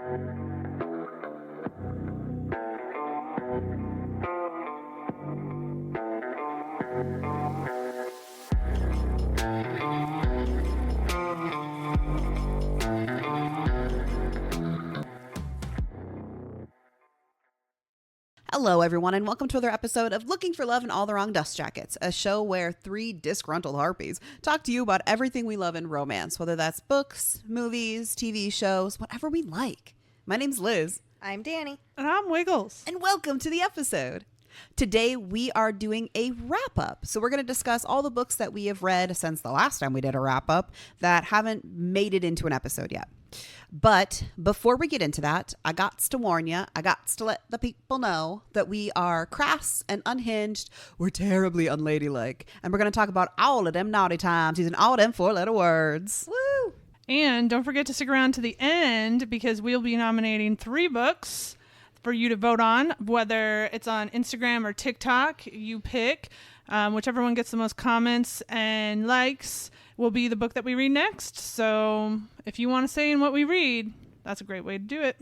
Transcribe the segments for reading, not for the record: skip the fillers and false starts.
Hello, everyone, and welcome to another episode of Looking for Love in All the Wrong Dust Jackets, a show where three disgruntled harpies talk to you about everything we love in romance, whether that's books, movies, TV shows, whatever we like. My name's Liz. I'm Danny. And I'm Wiggles. And welcome to the episode. Today, we are doing a wrap-up. So we're going to discuss all the books that we have read since the last time we did a wrap-up that haven't made it into an episode yet. But before we get into that, I got to warn you, I got to let the people know that we are crass and unhinged. We're terribly unladylike. And we're going to talk about all of them naughty times using all them four-letter words. Woo! And don't forget to stick around to the end because we'll be nominating 3 books for you to vote on, whether it's on Instagram or TikTok. You pick. Whichever one gets the most comments and likes will be the book that we read next. So if you want to say in what we read, that's a great way to do it.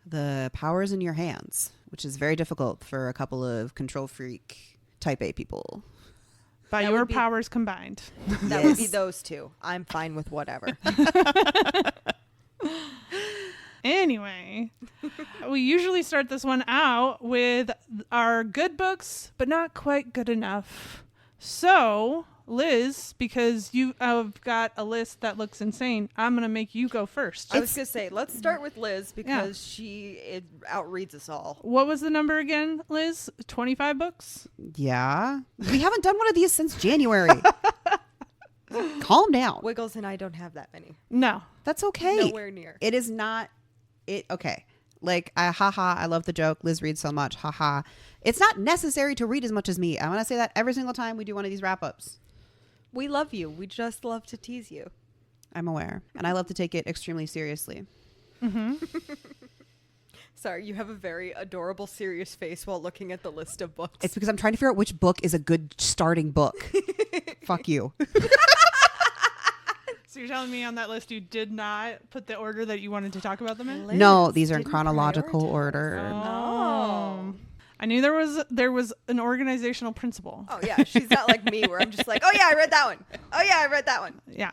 The power is in your hands, which is very difficult for a couple of control freak type A people. By your powers combined. That would be those two. I'm fine with whatever. Anyway, we usually start this one out with our good books, but not quite good enough. So, Liz, because you have got a list that looks insane, I'm going to make you go first. I was going to say, let's start with Liz because she outreads us all. What was the number again, Liz? 25 books? Yeah. We haven't done one of these since January. Calm down. Wiggles and I don't have that many. No. That's okay. Nowhere near. It is not... Okay. Like, haha, I love the joke. Liz reads so much. Haha. It's not necessary to read as much as me. I'm going to say that every single time we do one of these wrap-ups. We love you. We just love to tease you. I'm aware. And I love to take it extremely seriously. Mm-hmm. Sorry, you have a very adorable, serious face while looking at the list of books. It's because I'm trying to figure out which book is a good starting book. Fuck you. So you're telling me on that list you did not put the order that you wanted to talk about them in? Liz, No, these are in didn't chronological prioritize. order. Oh. I knew there was an organizational principle. Oh, yeah. She's not like me where I'm just like, oh, yeah, I read that one. Oh, yeah, I read that one. Yeah.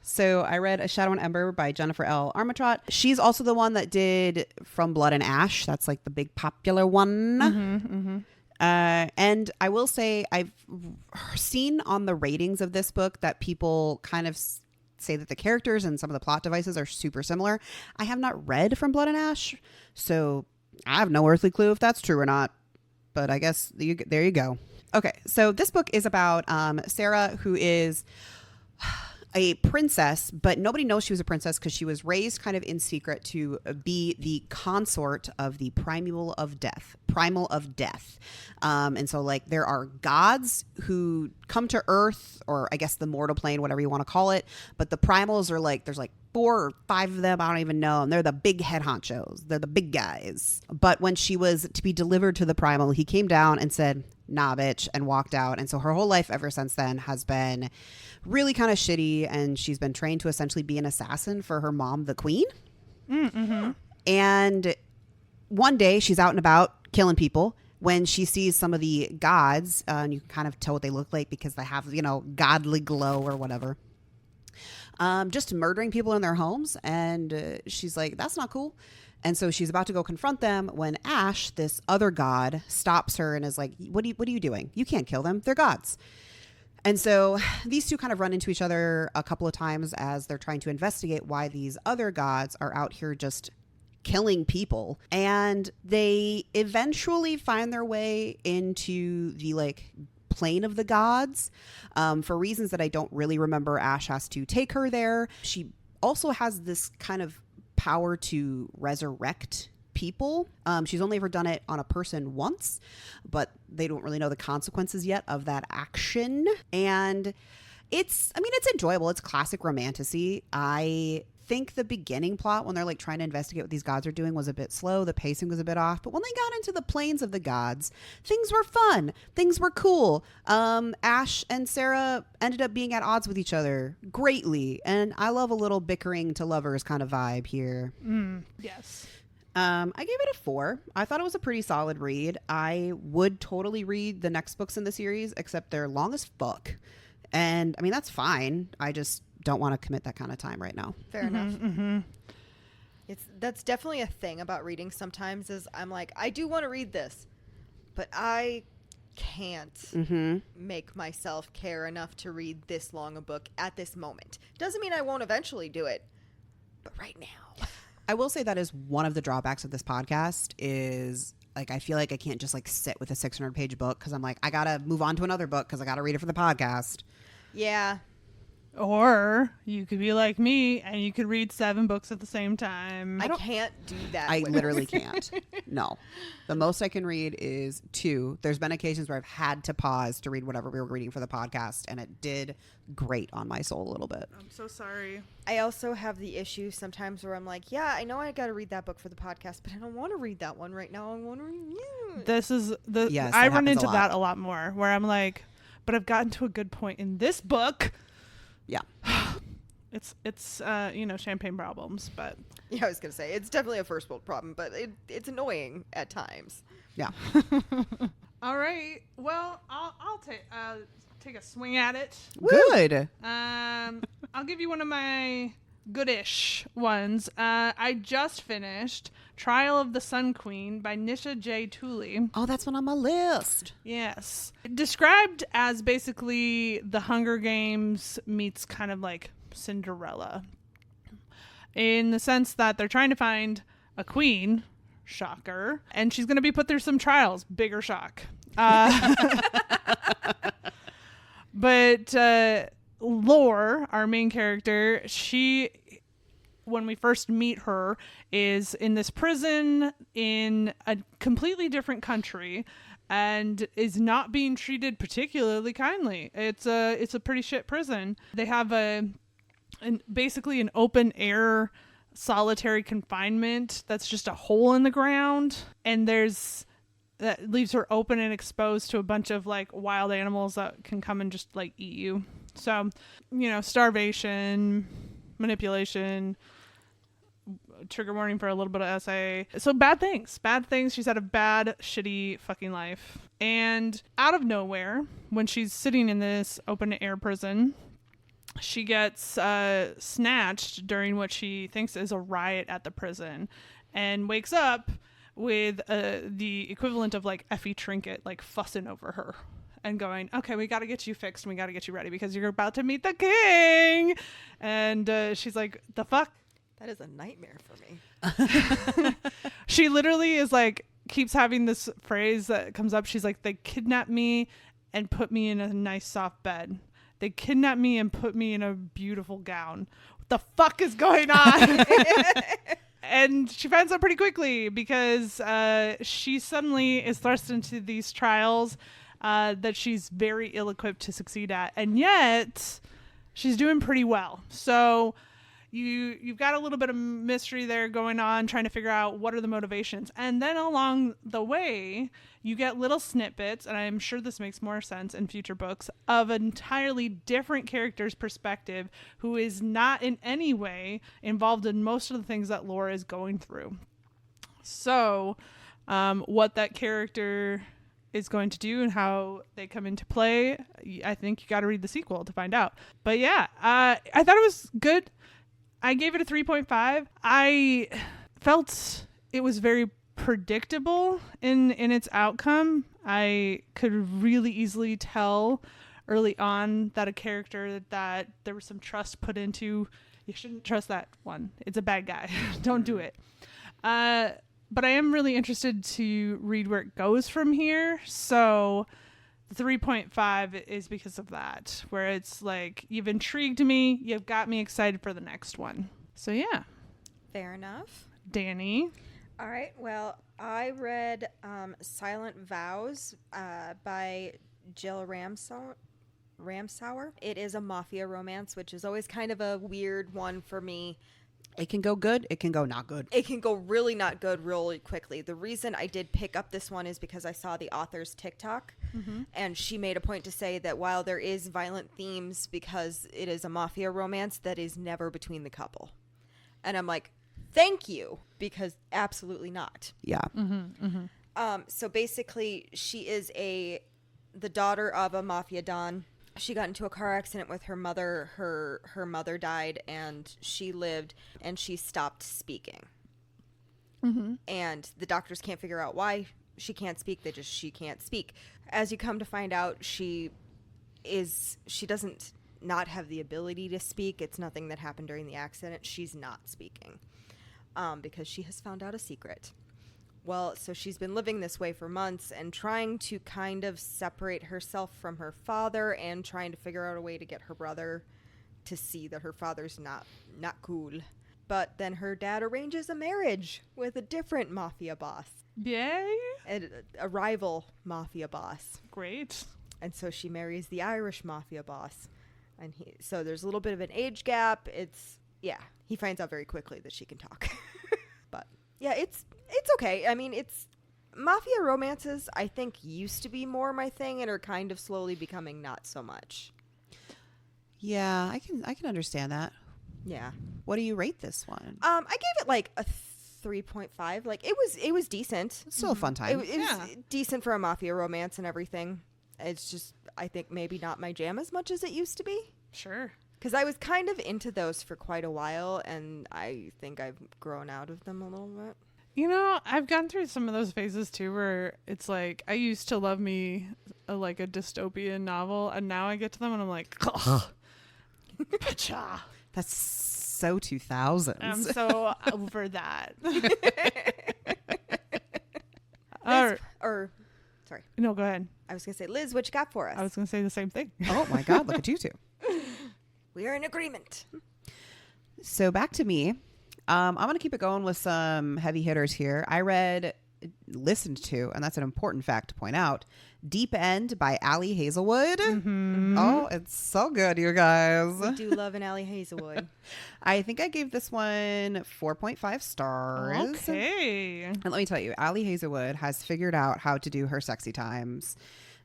So I read A Shadow and Ember by Jennifer L. Armentrout. She's also the one that did From Blood and Ash. That's like the big popular one. Mm-hmm, mm-hmm. And I will say I've seen on the ratings of this book that people kind of say that the characters and some of the plot devices are super similar. I have not read From Blood and Ash, so I have no earthly clue if that's true or not. But I guess there you go. Okay, so this book is about Sarah, who is a princess, but nobody knows she was a princess because she was raised kind of in secret to be the consort of the primal of death. And so like there are gods who come to Earth, or I guess the mortal plane, whatever you want to call it. But the primals are like, there's like 4 or 5 of them. I don't even know. And they're the big head honchos. They're the big guys. But when she was to be delivered to the primal, he came down and said, nah, bitch, and walked out. And so her whole life ever since then has been really kind of shitty. And she's been trained to essentially be an assassin for her mom, the queen. Mm-hmm. And one day she's out and about killing people when she sees some of the gods, and you can kind of tell what they look like because they have, godly glow or whatever. Just murdering people in their homes. And she's like, that's not cool. And so she's about to go confront them when Ash, this other god, stops her and is like, what are you doing? You can't kill them. They're gods. And so these two kind of run into each other a couple of times as they're trying to investigate why these other gods are out here just killing people. And they eventually find their way into the plane of the gods. For reasons that I don't really remember, Ash has to take her there. She also has this kind of power to resurrect people. She's only ever done it on a person once, but they don't really know the consequences yet of that action. And it's enjoyable. It's classic romantasy. I think the beginning plot when they're like trying to investigate what these gods are doing was a bit slow. The pacing was a bit off. But when they got into the planes of the gods, things were fun. Things were cool. Ash and Sarah ended up being at odds with each other greatly. And I love a little bickering to lovers kind of vibe here. Yes. I gave it a 4. I thought it was a pretty solid read. I would totally read the next books in the series, except they're long as fuck. And I mean, that's fine. I just don't want to commit that kind of time right now. Fair enough. That's definitely a thing about reading sometimes is I'm like, I do want to read this, but I can't make myself care enough to read this long a book at this moment. Doesn't mean I won't eventually do it, but right now. I will say that is one of the drawbacks of this podcast is like, I feel like I can't just like sit with a 600-page book because I'm like, I got to move on to another book because I got to read it for the podcast. Yeah. Or you could be like me and you could read 7 books at the same time. I can't do that. I literally can't. No. The most I can read is 2. There's been occasions where I've had to pause to read whatever we were reading for the podcast, and it did grate on my soul a little bit. I'm so sorry. I also have the issue sometimes where I'm like, yeah, I know I got to read that book for the podcast, but I don't want to read that one right now. I want to read you. This is the Yes, I that run happens into a that lot. a lot more where I'm like, but I've gotten to a good point in this book. Yeah. It's champagne problems, but Yeah, I was going to say, it's definitely a first world problem, but it's annoying at times. Yeah. all right. Well, I'll take a swing at it. Good. I'll give you one of my goodish ones. I just finished Trial of the Sun Queen by Nisha J. Tooley. Oh, that's one on my list. Yes. Described as basically the Hunger Games meets kind of like Cinderella. In the sense that they're trying to find a queen, shocker, and she's going to be put through some trials, bigger shock. But Lore, our main character, she, when we first meet her, is in this prison in a completely different country and is not being treated particularly kindly. It's a pretty shit prison. They have basically an open air solitary confinement that's just a hole in the ground, and that leaves her open and exposed to a bunch of like wild animals that can come and just like eat you. So, starvation, manipulation, trigger warning for a little bit of essay. So bad things. She's had a bad, shitty fucking life. And out of nowhere, when she's sitting in this open air prison, she gets snatched during what she thinks is a riot at the prison and wakes up with the equivalent of like Effie Trinket like fussing over her and going, okay, we got to get you fixed and we got to get you ready because you're about to meet the king. And she's like, the fuck? That is a nightmare for me. She literally is like, keeps having this phrase that comes up. She's like, they kidnapped me and put me in a nice soft bed. They kidnapped me and put me in a beautiful gown. What the fuck is going on? And she finds out pretty quickly because she suddenly is thrust into these trials that she's very ill-equipped to succeed at. And yet, she's doing pretty well. So you've got a little bit of mystery there going on, trying to figure out what are the motivations. And then along the way, you get little snippets, and I'm sure this makes more sense in future books, of an entirely different character's perspective who is not in any way involved in most of the things that Laura is going through. So what that character is going to do and how they come into play, I think you got to read the sequel to find out. But yeah, I thought it was good. I gave it a 3.5. I felt it was very predictable in its outcome. I could really easily tell early on that a character that there was some trust put into. You shouldn't trust that one. It's a bad guy. Don't do it. But I am really interested to read where it goes from here. So the 3.5 is because of that, where it's like, you've intrigued me. You've got me excited for the next one. So yeah. Fair enough. Danny. All right. Well, I read Silent Vows by Jill Ramsauer. It is a mafia romance, which is always kind of a weird one for me. It can go good. It can go not good. It can go really not good really quickly. The reason I did pick up this one is because I saw the author's TikTok, and she made a point to say that while there is violent themes because it is a mafia romance, that is never between the couple. And I'm like, thank you, because absolutely not. Yeah. So basically, she is the daughter of a mafia don. She got into a car accident with her mother. Her mother died, and she lived, and she stopped speaking. And the doctors can't figure out why she can't speak. She can't speak. As you come to find out, she doesn't not have the ability to speak. It's nothing that happened during the accident. She's not speaking because she has found out a secret. Well, so she's been living this way for months and trying to kind of separate herself from her father and trying to figure out a way to get her brother to see that her father's not cool. But then her dad arranges a marriage with a different mafia boss. Yay. A rival mafia boss. Great. And so she marries the Irish mafia boss. And so there's a little bit of an age gap. He finds out very quickly that she can talk. But yeah, it's okay. I mean, it's mafia romances, I think, used to be more my thing and are kind of slowly becoming not so much. Yeah, I can understand that. Yeah. What do you rate this one? I gave it like a 3.5. Like it was decent. It's still a fun time. It was decent for a mafia romance and everything. It's just, I think, maybe not my jam as much as it used to be. Sure. Because I was kind of into those for quite a while, and I think I've grown out of them a little bit. You know, I've gone through some of those phases too where it's like I used to love me a dystopian novel, and now I get to them and I'm like, pacha. That's so 2000s. I'm so over that. Sorry. No, go ahead. I was going to say, Liz, what you got for us? I was going to say the same thing. Oh my God, look at you two. We are in agreement. So back to me. I'm going to keep it going with some heavy hitters here. I listened to, and that's an important fact to point out, Deep End by Ali Hazelwood. Oh, it's so good, you guys. We do love an Ali Hazelwood. I think I gave this one 4.5 stars. Okay. And let me tell you, Ali Hazelwood has figured out how to do her sexy times.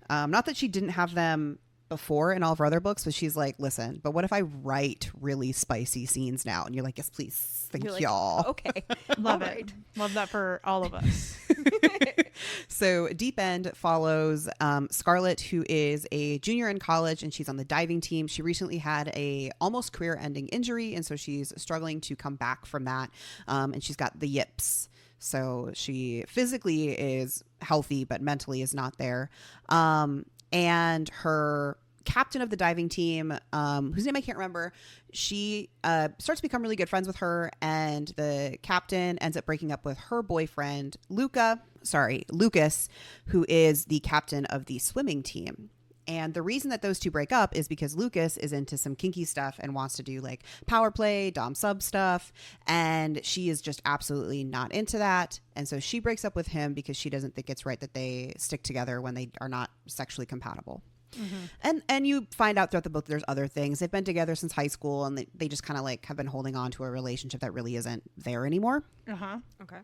Not that she didn't have them before in all of her other books, but she's like, listen, but what if I write really spicy scenes now? And you're like, yes, please. Thank y'all. Okay. Love it. Love that for all of us. So Deep End follows Scarlett, who is a junior in college, and she's on the diving team. She recently had a almost career-ending injury, and so she's struggling to come back from that. And she's got the yips. So she physically is healthy, but mentally is not there. And her captain of the diving team, whose name I can't remember, she starts to become really good friends with her, and the captain ends up breaking up with her boyfriend, Lucas, who is the captain of the swimming team. And the reason that those two break up is because Lucas is into some kinky stuff and wants to do like power play, dom sub stuff. And she is just absolutely not into that. And so she breaks up with him because she doesn't think it's right that they stick together when they are not sexually compatible. And you find out throughout the book there's other things. They've been together since high school, and they just kind of like have been holding on to a relationship that really isn't there anymore. Okay.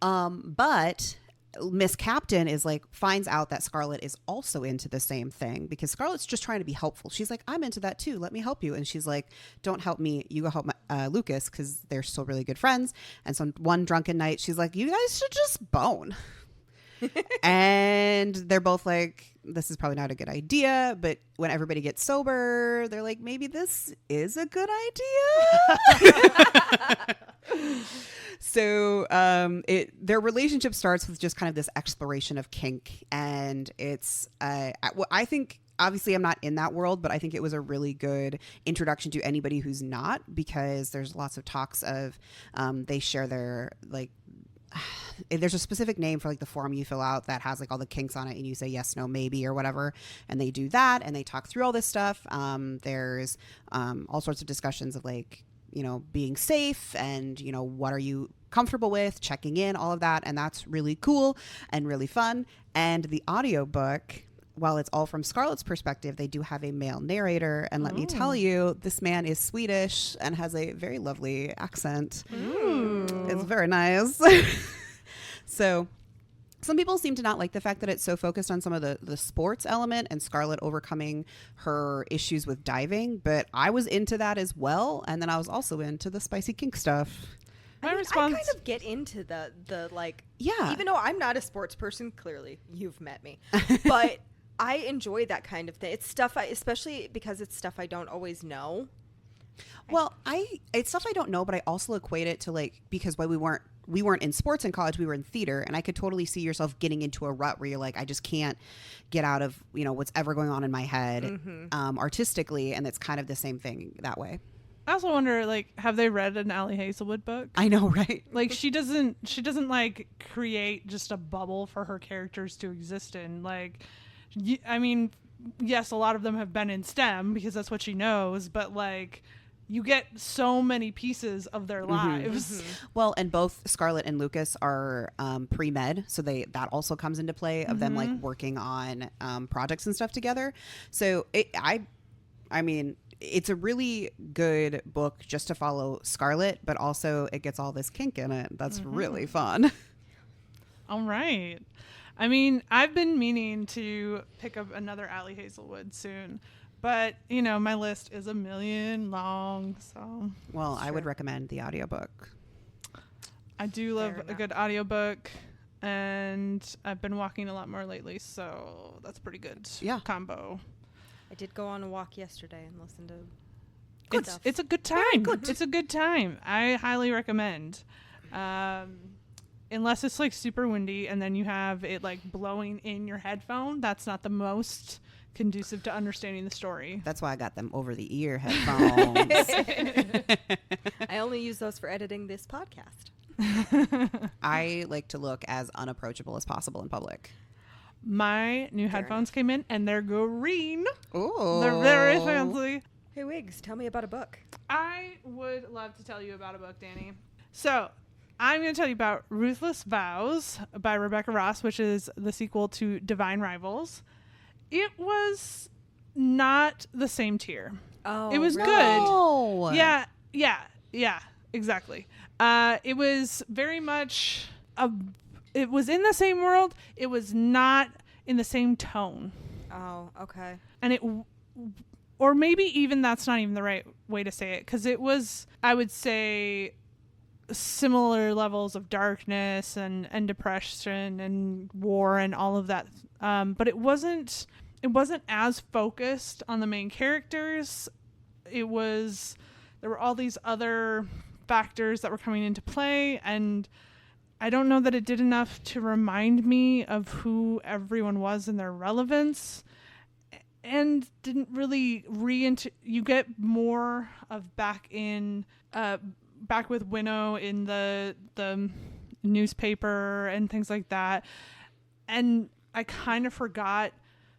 But Miss Captain is like, finds out that Scarlett is also into the same thing, because Scarlett's just trying to be helpful. She's like, I'm into that too. Let me help you. And she's like, don't help me. You go help Lucas, because they're still really good friends. And so one drunken night, she's like, you guys should just bone. And they're both like, this is probably not a good idea. But when everybody gets sober, they're like, maybe this is a good idea. So their relationship starts with just kind of this exploration of kink. And it's, I think, obviously I'm not in that world, but I think it was a really good introduction to anybody who's not, because there's lots of talks of they share their like, there's a specific name for like the form you fill out that has like all the kinks on it, and you say yes, no, maybe, or whatever. And they do that, and they talk through all this stuff. There's all sorts of discussions of like, you know, being safe and, you know, what are you comfortable with, checking in, all of that. And that's really cool and really fun. And the audiobook while it's all from Scarlett's perspective, they do have a male narrator. And let me tell you, this man is Swedish and has a very lovely accent. It's very nice. So some people seem to not like the fact that it's so focused on some of the sports element and Scarlett overcoming her issues with diving. But I was into that as well. And then I was also into the spicy kink stuff. My I response, kind of get into the like, Yeah. even though I'm not a sports person, clearly you've met me, but I enjoy that kind of thing. It's stuff especially because it's stuff I don't always know. Well, it's stuff I don't know, but I also equate it to like, because when we weren't in sports in college, we were in theater, and I could totally see yourself getting into a rut where you're like, I just can't get out of, what's ever going on in my head artistically. And it's kind of the same thing that way. I also wonder, like, have they read an Ali Hazelwood book? I know, right? Like, she doesn't like create just a bubble for her characters to exist in. Like, I mean, yes, a lot of them have been in STEM because that's what she knows, but like, you get so many pieces of their lives. Well, and both Scarlett and Lucas are pre-med, so that also comes into play of them like working on projects and stuff together. So I mean, it's a really good book just to follow Scarlett, but also it gets all this kink in it. That's really fun. All right. I mean, I've been meaning to pick up another Ali Hazelwood soon, but my list is a million long. So, well, I would recommend the audiobook. I do love a good audiobook, and I've been walking a lot more lately, so that's pretty good. Yeah. Combo. I did go on a walk yesterday and listen to stuff. It's a good time. It's a good time. I highly recommend. Unless it's like super windy and then you have it like blowing in your headphone, that's not the most conducive to understanding the story. That's why I got them over the ear headphones. I only use those for editing this podcast. I like to look as unapproachable as possible in public. My new headphones came in and they're green. Ooh. They're very fancy. Hey, Wiggs, tell me about a book. I would love to tell you about a book, Danny. So I'm going to tell you about Ruthless Vows by Rebecca Ross, which is the sequel to Divine Rivals. It was not the same tier. Oh, it was really? good. Oh. Yeah, exactly. It was very much it was in the same world. It was not in the same tone. Oh, okay. And or maybe even that's not even the right way to say it, because it was, I would say, similar levels of darkness and depression and war and all of that. But it wasn't as focused on the main characters. There were all these other factors that were coming into play, and I don't know that it did enough to remind me of who everyone was and their relevance, and didn't really you get more of back with Winnow in the newspaper and things like that. And I kind of forgot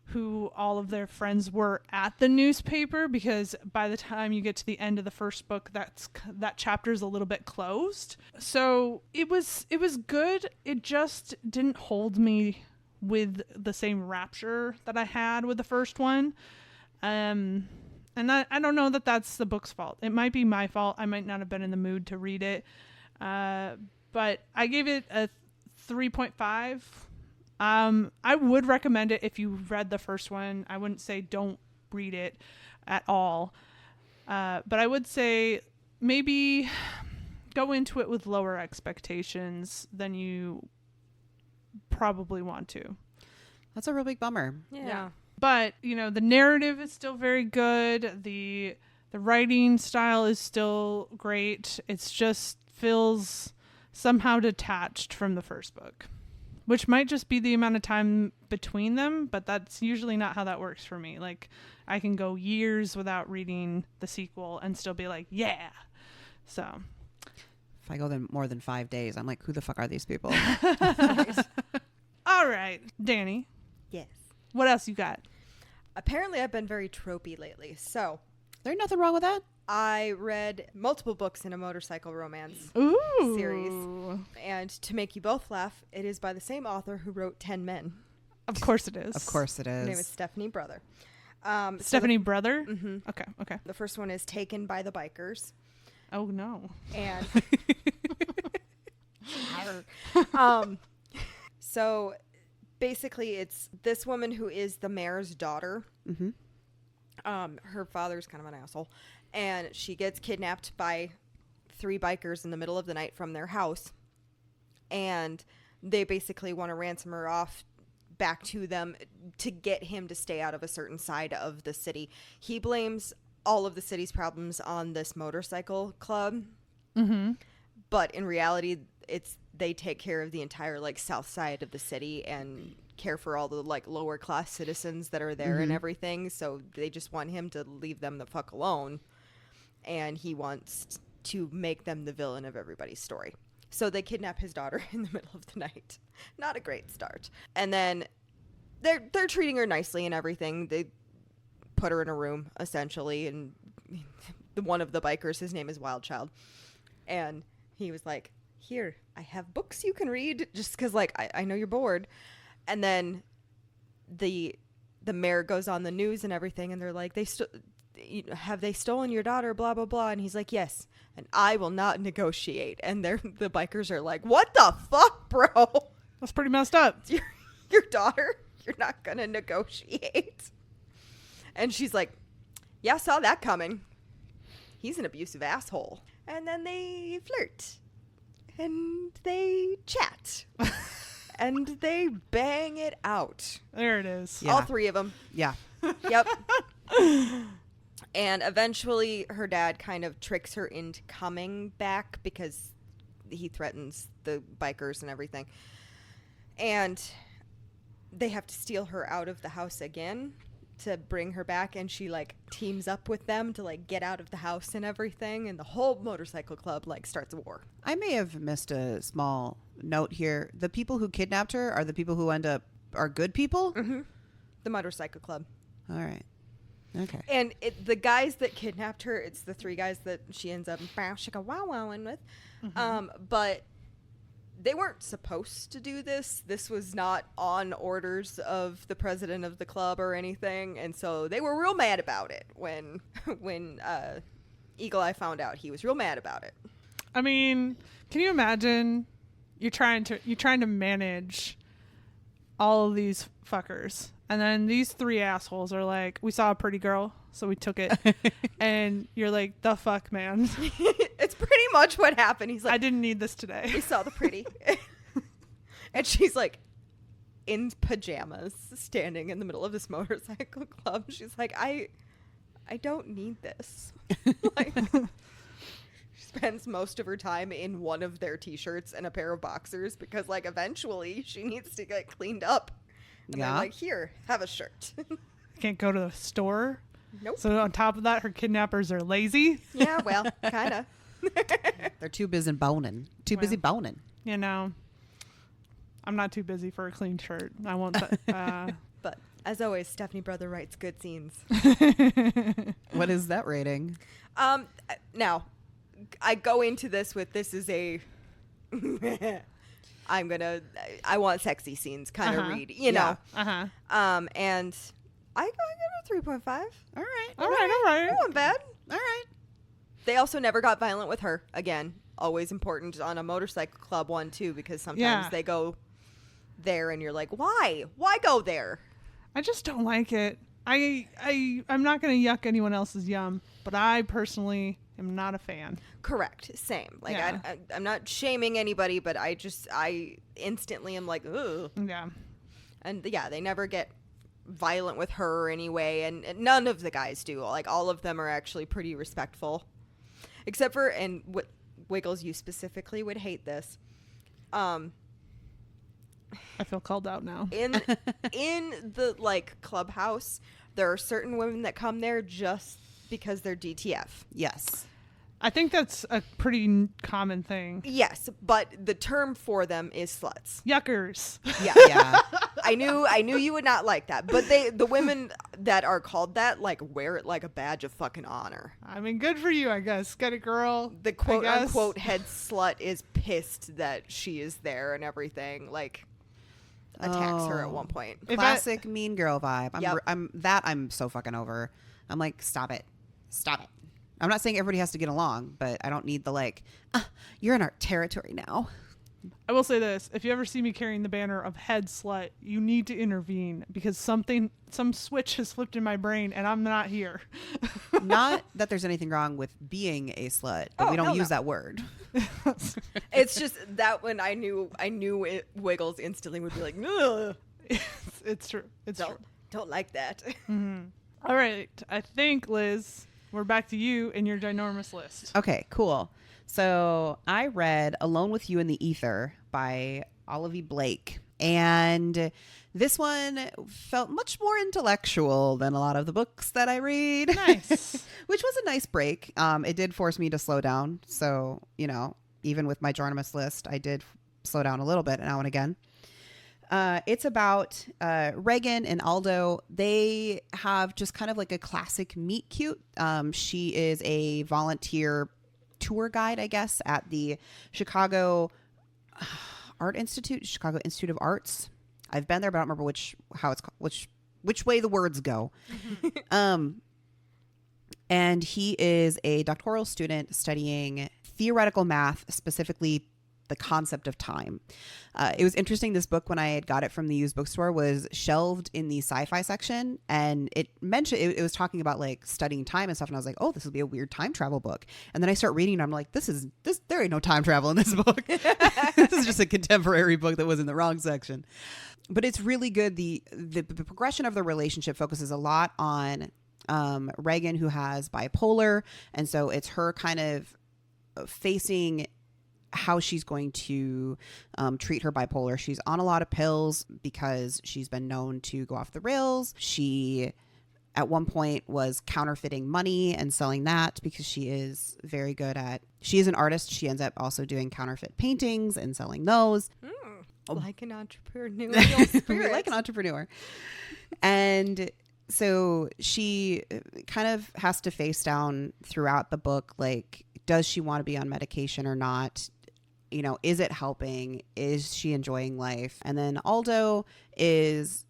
who all of their friends were at the newspaper, because by the time you get to the end of the first book, that chapter is a little bit closed. So it was good. It just didn't hold me with the same rapture that I had with the first one. And I don't know that that's the book's fault. It might be my fault. I might not have been in the mood to read it. But I gave it a 3.5. I would recommend it if you read the first one. I wouldn't say don't read it at all. But I would say maybe go into it with lower expectations than you probably want to. That's a real big bummer. Yeah. But, the narrative is still very good. The writing style is still great. It's just feels somehow detached from the first book, which might just be the amount of time between them, but that's usually not how that works for me. Like, I can go years without reading the sequel and still be like, yeah. So if I go then more than 5 days, I'm like, who the fuck are these people? All right, Danny. Yes. What else you got? Apparently, I've been very tropey lately. So There's nothing wrong with that. I read multiple books in a motorcycle romance Ooh. series. And to make you both laugh, it is by the same author who wrote 10 Men. Of course it is. Of course it Her name is is. Stephanie Brother. Stephanie Brother? Mm-hmm. Okay. The first one is Taken by the Bikers. Oh, no. And so basically it's this woman who is the mayor's daughter. Mm-hmm. Her father's kind of an asshole, and she gets kidnapped by 3 bikers in the middle of the night from their house, and they basically want to ransom her off back to them to get him to stay out of a certain side of the city. He blames all of the city's problems on this motorcycle club. Mm-hmm. But in reality, they take care of the entire like south side of the city and care for all the like lower class citizens that are there and everything. So they just want him to leave them the fuck alone. And he wants to make them the villain of everybody's story. So they kidnap his daughter in the middle of the night. Not a great start. And then they're treating her nicely and everything. They put her in a room essentially, and one of the bikers, his name is Wildchild, and he was like, here, I have books you can read, just because like I know you're bored. And then the mayor goes on the news and everything, and they're like, have they stolen your daughter, blah blah blah, and he's like, yes, and I will not negotiate. And the bikers are like, what the fuck, bro? That's pretty messed up. Your daughter, you're not gonna negotiate. And she's like, yeah, saw that coming. He's an abusive asshole. And then they flirt. And they chat. And they bang it out. There it is. Yeah. All 3 of them. Yeah. Yep. And eventually her dad kind of tricks her into coming back because he threatens the bikers and everything. And they have to steal her out of the house again to bring her back, and she like teams up with them to like get out of the house and everything, and the whole motorcycle club like starts a war. I may have missed a small note here. The people who kidnapped her are the people who end up are good people? Mm-hmm. The motorcycle club. All right. Okay. And the guys that kidnapped her, it's the 3 guys that she ends up wow-wowing with. But they weren't supposed to do this. This was not on orders of the president of the club or anything. And so they were real mad about it when Eagle Eye found out. He was real mad about it. I mean, can you imagine you're trying to manage all of these fuckers, and then these 3 assholes are like, we saw a pretty girl, so we took it. And you're like, the fuck, man. It's pretty much what happened. He's like, I didn't need this today. we saw the pretty. And she's like in pajamas standing in the middle of this motorcycle club. She's like, I don't need this. Like, she spends most of her time in one of their t-shirts and a pair of boxers because like eventually she needs to get cleaned up. And Yeah. I'm like, here, have a shirt. Can't go to the store. Nope. So on top of that, her kidnappers are lazy. Yeah, well, kind of. They're too busy boning. Busy boning. You know, I'm not too busy for a clean shirt. I won't. But as always, Stephanie Brother writes good scenes. What is that rating? Now, I go into this with this is a I want sexy scenes kind of read, you know. Uh-huh. And I give it a 3.5. All right. All right. That wasn't bad. All right. They also never got violent with her. Again, always important on a motorcycle club one too, because sometimes they go there and you're like, why? Why go there? I just don't like it. I'm not going to yuck anyone else's yum, but I personally am not a fan. Correct. Same. Like, Yeah. I'm not shaming anybody, but I instantly am like, ugh. Yeah. And yeah, they never get violent with her anyway, and none of the guys do. Like, all of them are actually pretty respectful. Except for, and Wiggles, you specifically would hate this. I feel called out now. In the, like, clubhouse, there are certain women that come there just because they're DTF. Yes. I think that's a pretty common thing. Yes, but the term for them is sluts. Yuckers. Yeah. Yeah. I knew you would not like that. But the women that are called that, like, wear it like a badge of fucking honor. I mean, good for you, I guess. Get it, girl. The quote unquote head slut is pissed that she is there and everything. Like, attacks her at one point. Classic mean girl vibe. Yep. I'm so fucking over. I'm like, stop it. I'm not saying everybody has to get along, but I don't need the like, you're in our territory now. I will say this. If you ever see me carrying the banner of head slut, you need to intervene because some switch has flipped in my brain and I'm not here. Not that there's anything wrong with being a slut, but we don't use that word. It's just that when I knew Wiggles instantly would be like, ugh. It's true. Don't like that. Mm-hmm. All right. I think, Liz, we're back to you and your ginormous list. Okay, cool. So I read Alone with You in the Ether by Olive Blake. And this one felt much more intellectual than a lot of the books that I read. Nice. Which was a nice break. It did force me to slow down. So, even with my ginormous list, I did slow down a little bit now and again. It's about Reagan and Aldo. They have just kind of like a classic meet cute. She is a volunteer tour guide, I guess, at the Chicago Art Institute, Chicago Institute of Arts. I've been there, but I don't remember which way the words go. And he is a doctoral student studying theoretical math, specifically the concept of time. It was interesting. This book, when I had got it from the used bookstore, was shelved in the sci-fi section, and it mentioned it was talking about like studying time and stuff. And I was like, oh, this will be a weird time travel book. And then I start reading, and I'm like, there ain't no time travel in this book. This is just a contemporary book that was in the wrong section. But it's really good. The progression of the relationship focuses a lot on Reagan, who has bipolar, and so it's her kind of facing how she's going to treat her bipolar. She's on a lot of pills because she's been known to go off the rails. She, at one point, was counterfeiting money and selling that because she is very good she is an artist. She ends up also doing counterfeit paintings and selling those. Like an entrepreneurial spirit. Like an entrepreneur. And so she kind of has to face down throughout the book, like, does she want to be on medication or not? Is it helping? Is she enjoying life? And then Aldo is,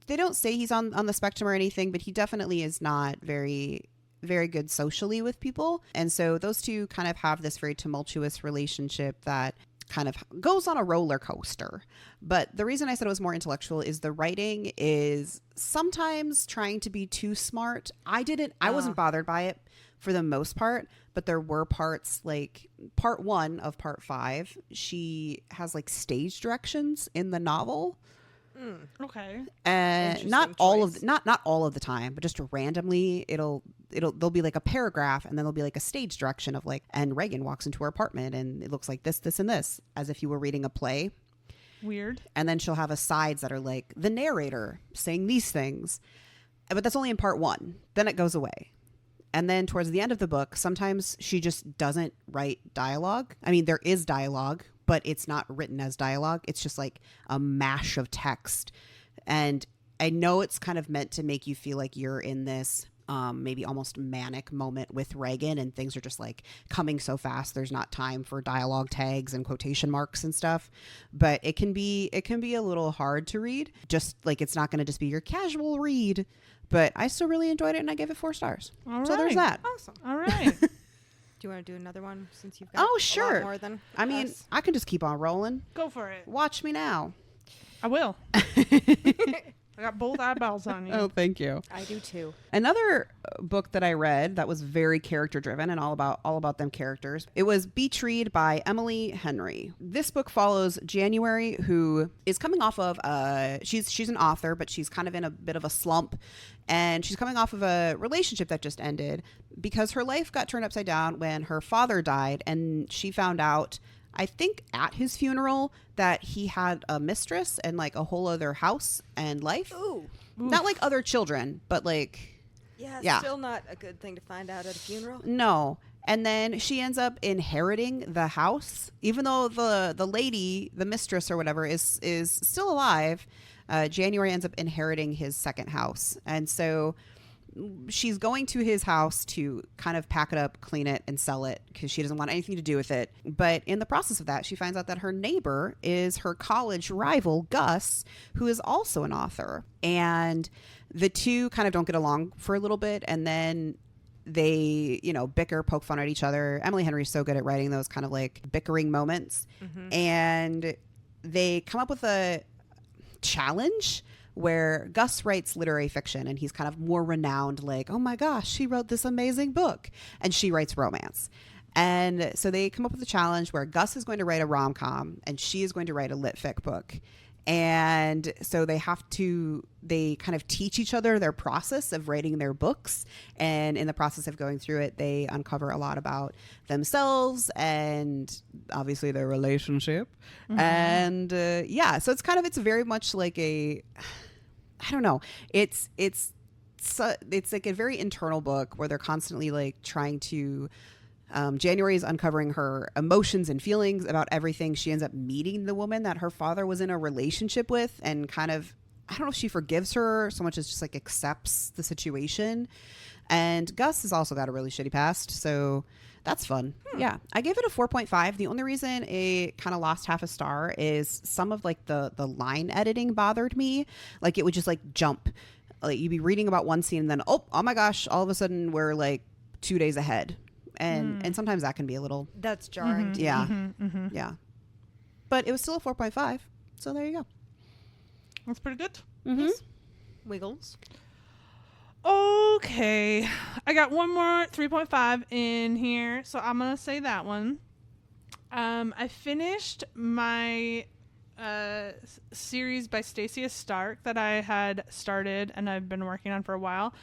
they don't say he's on the spectrum or anything, but he definitely is not very, very good socially with people. And so those two kind of have this very tumultuous relationship that kind of goes on a roller coaster. But the reason I said it was more intellectual is the writing is sometimes trying to be too smart. I wasn't bothered by it for the most part, but there were parts, like part 1 of part 5, she has like stage directions in the novel. Okay. And not all of the time, but just randomly there'll be like a paragraph, and then there'll be like a stage direction of like, and Reagan walks into her apartment and it looks like this, and this, as if you were reading a play. Weird. And then she'll have asides that are like the narrator saying these things, but that's only in part 1. Then it goes away. And then towards the end of the book, sometimes she just doesn't write dialogue. I mean, there is dialogue, but it's not written as dialogue. It's just like a mash of text. And I know it's kind of meant to make you feel like you're in this maybe almost manic moment with Reagan, and things are just like coming so fast. There's not time for dialogue tags and quotation marks and stuff. But it can be a little hard to read. Just like, it's not going to just be your casual read. But I still really enjoyed it, and I gave it 4 stars. All so right. there's that. Awesome. All right. Do you want to do another one since you've got a lot more than I mean, us? I can just keep on rolling. Go for it. Watch me now. I will. I got both eyeballs on you. Oh, thank you. I do too. Another book that I read that was very character driven and all about them characters. It was Beach Read by Emily Henry. This book follows January, who is coming off of she's an author, but she's kind of in a bit of a slump, and she's coming off of a relationship that just ended because her life got turned upside down when her father died, and she found out, I think at his funeral, that he had a mistress and like a whole other house and life. Ooh. Not like other children, but like, yeah, still not a good thing to find out at a funeral. No. And then she ends up inheriting the house, even though the lady, the mistress or whatever, is still alive. January ends up inheriting his second house. And so she's going to his house to kind of pack it up, clean it, and sell it because she doesn't want anything to do with it. But in the process of that, she finds out that her neighbor is her college rival, Gus, who is also an author. And the two kind of don't get along for a little bit, and then they, bicker, poke fun at each other. Emily Henry's so good at writing those kind of like bickering moments. And they come up with a challenge where Gus writes literary fiction and he's kind of more renowned, like, oh my gosh, she wrote this amazing book, and she writes romance. And so they come up with a challenge where Gus is going to write a rom-com and she is going to write a lit fic book. And so they kind of teach each other their process of writing their books. And in the process of going through it, they uncover a lot about themselves and obviously their relationship. And so it's very much like I don't know. It's like a very internal book where they're constantly like trying to, January is uncovering her emotions and feelings about everything. She ends up meeting the woman that her father was in a relationship with, and kind of, I don't know if she forgives her so much as just like accepts the situation. And Gus has also got a really shitty past, so that's fun. Yeah, I gave it a 4.5. The only reason it kind of lost half a star is some of like the line editing bothered me. Like it would just like jump. Like you'd be reading about one scene and then, oh my gosh, all of a sudden we're like 2 days ahead. And sometimes that can be a little... That's jarring. Yeah. Yeah. But it was still a 4.5. So there you go. That's pretty good. Yes. Wiggles. Okay. I got one more 3.5 in here, so I'm going to say that one. I finished my series by Stacia Stark that I had started and I've been working on for a while.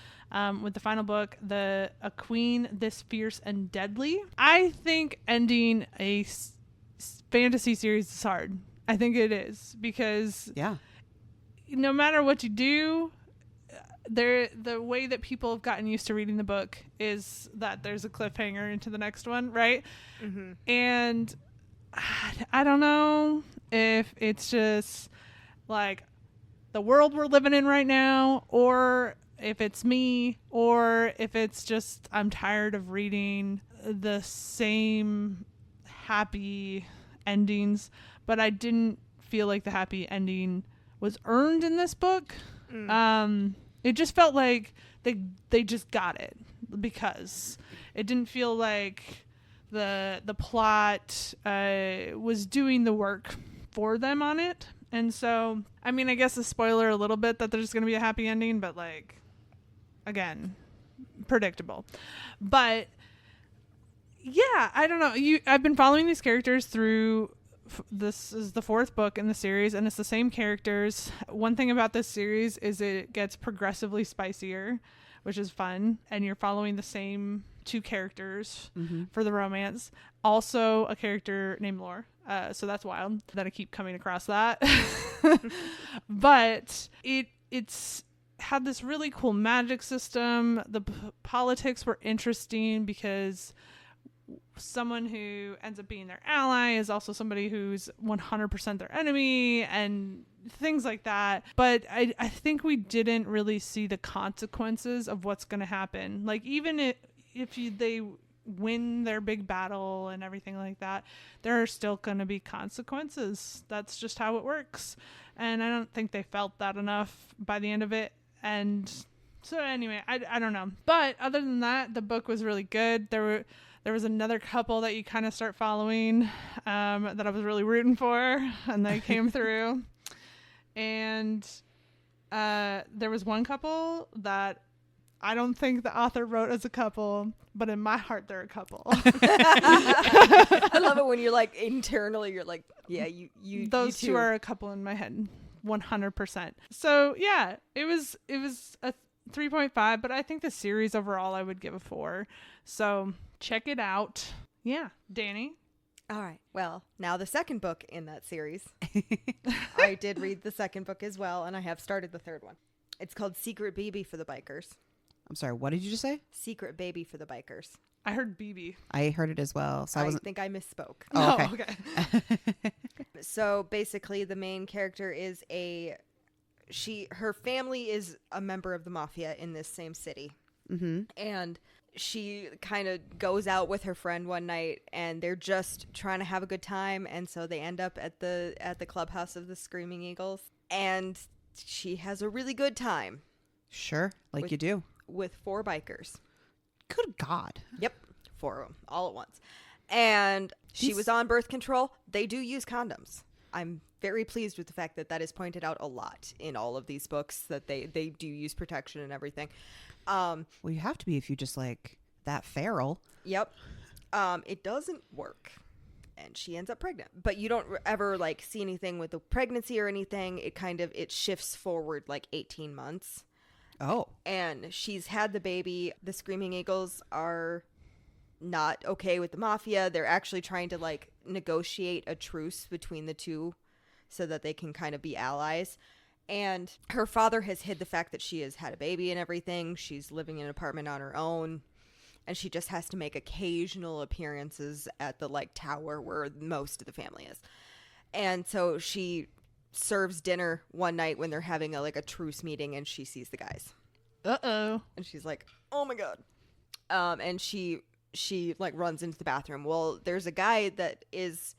With the final book, A Queen This Fierce and Deadly. I think ending a fantasy series is hard. I think it is, because no matter what you do, the way that people have gotten used to reading the book is that there's a cliffhanger into the next one, right? And I don't know if it's just like the world we're living in right now, or if it's me, or if it's just I'm tired of reading the same happy endings. But I didn't feel like the happy ending was earned in this book. It just felt like they just got it, because it didn't feel like the plot was doing the work for them on it. And so, I mean, I guess a spoiler a little bit that there's going to be a happy ending, but like, again, predictable. But yeah, I don't know. I've been following these characters through. This is the 4th book in the series, and it's the same characters. One thing about this series is it gets progressively spicier, which is fun, and you're following the same 2 characters for the romance. Also a character named Lore. So that's wild that I keep coming across that. But it's had this really cool magic system. The politics were interesting because someone who ends up being their ally is also somebody who's 100% their enemy, and things like that. But I think we didn't really see the consequences of what's going to happen. Like, even if they win their big battle and everything like that, there are still going to be consequences. That's just how it works. And I don't think they felt that enough by the end of it. And so anyway, I don't know. But other than that, the book was really good. There was another couple that you kind of start following that I was really rooting for, and they came through. And there was one couple that I don't think the author wrote as a couple, but in my heart, they're a couple. I love it when you're like, internally, you're like, yeah, you those you two are a couple in my head, 100%. So yeah, it was a 3.5, but I think the series overall I would give a 4. So check it out. Yeah, Danny. All right. Well, now the second book in that series. I did read the second book as well, and I have started the third one. It's called Secret Baby for the Bikers. I'm sorry, what did you just say? Secret Baby for the Bikers. I heard BB. I heard it as well. So I think I misspoke. Oh, okay. Okay. So basically the main character is her family is a member of the mafia in this same city. And she kind of goes out with her friend one night, and they're just trying to have a good time, and so they end up at the clubhouse of the Screaming Eagles, and she has a really good time. Sure, like you do. With 4 bikers. Good God. Yep, 4 of them, all at once. And she was on birth control. They do use condoms. I'm very pleased with the fact that that is pointed out a lot in all of these books, that they do use protection and everything. Well, you have to be if you just like that feral. Yep. It doesn't work. And she ends up pregnant. But you don't ever like see anything with the pregnancy or anything. It shifts forward like 18 months. Oh. And she's had the baby. The Screaming Eagles are not okay with the mafia. They're actually trying to like negotiate a truce between the two so that they can kind of be allies. And her father has hid the fact that she has had a baby and everything. She's living in an apartment on her own, and she just has to make occasional appearances at the like tower where most of the family is. And so she serves dinner one night when they're having a truce meeting, and she sees the guys. Uh-oh. And she's like, oh my God. And she like runs into the bathroom. Well, there's a guy that is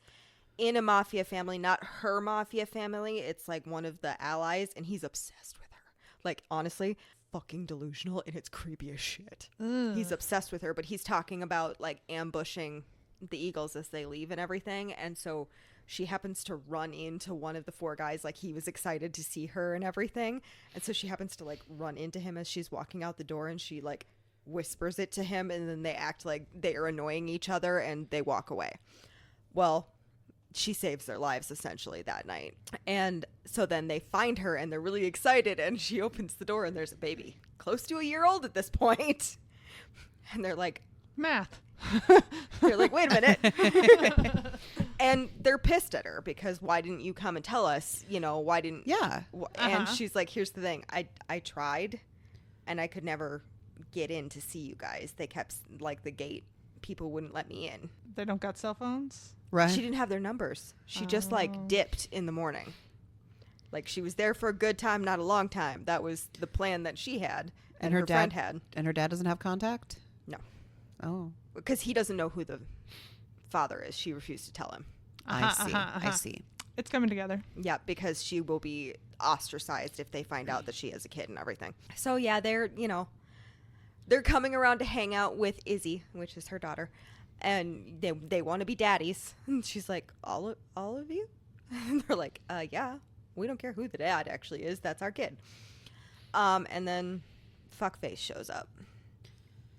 in a mafia family, not her mafia family. It's like one of the allies, and he's obsessed with her. Like, honestly, fucking delusional, and it's creepy as shit. He's obsessed with her, but he's talking about like ambushing the Eagles as they leave and everything. And so she happens to run into one of the 4 guys, like he was excited to see her and everything. And so she happens to like run into him as she's walking out the door, and she like whispers it to him, and then they act like they are annoying each other, and they walk away. Well, she saves their lives essentially that night. And so then they find her, and they're really excited, and she opens the door, and there's a baby close to a year old at this point. And they're like, math. They're like, wait a minute. And they're pissed at her because why didn't you come and tell us? You know, why didn't... Yeah. And she's like, here's the thing. I tried, and I could never get in to see you guys. They kept, like, the gate. People wouldn't let me in. They don't got cell phones? Right. She didn't have their numbers. She just, like, dipped in the morning. Like, she was there for a good time, not a long time. That was the plan that she had, and her friend had. And her dad doesn't have contact? No. Oh. Because he doesn't know who the father is. She refused to tell him. I see. It's coming together. Yeah, because she will be ostracized if they find out that she has a kid and everything. So, yeah, they're coming around to hang out with Izzy, which is her daughter, and they want to be daddies. And she's like, all of you? And they're like, yeah, we don't care who the dad actually is. That's our kid. And then Fuckface shows up.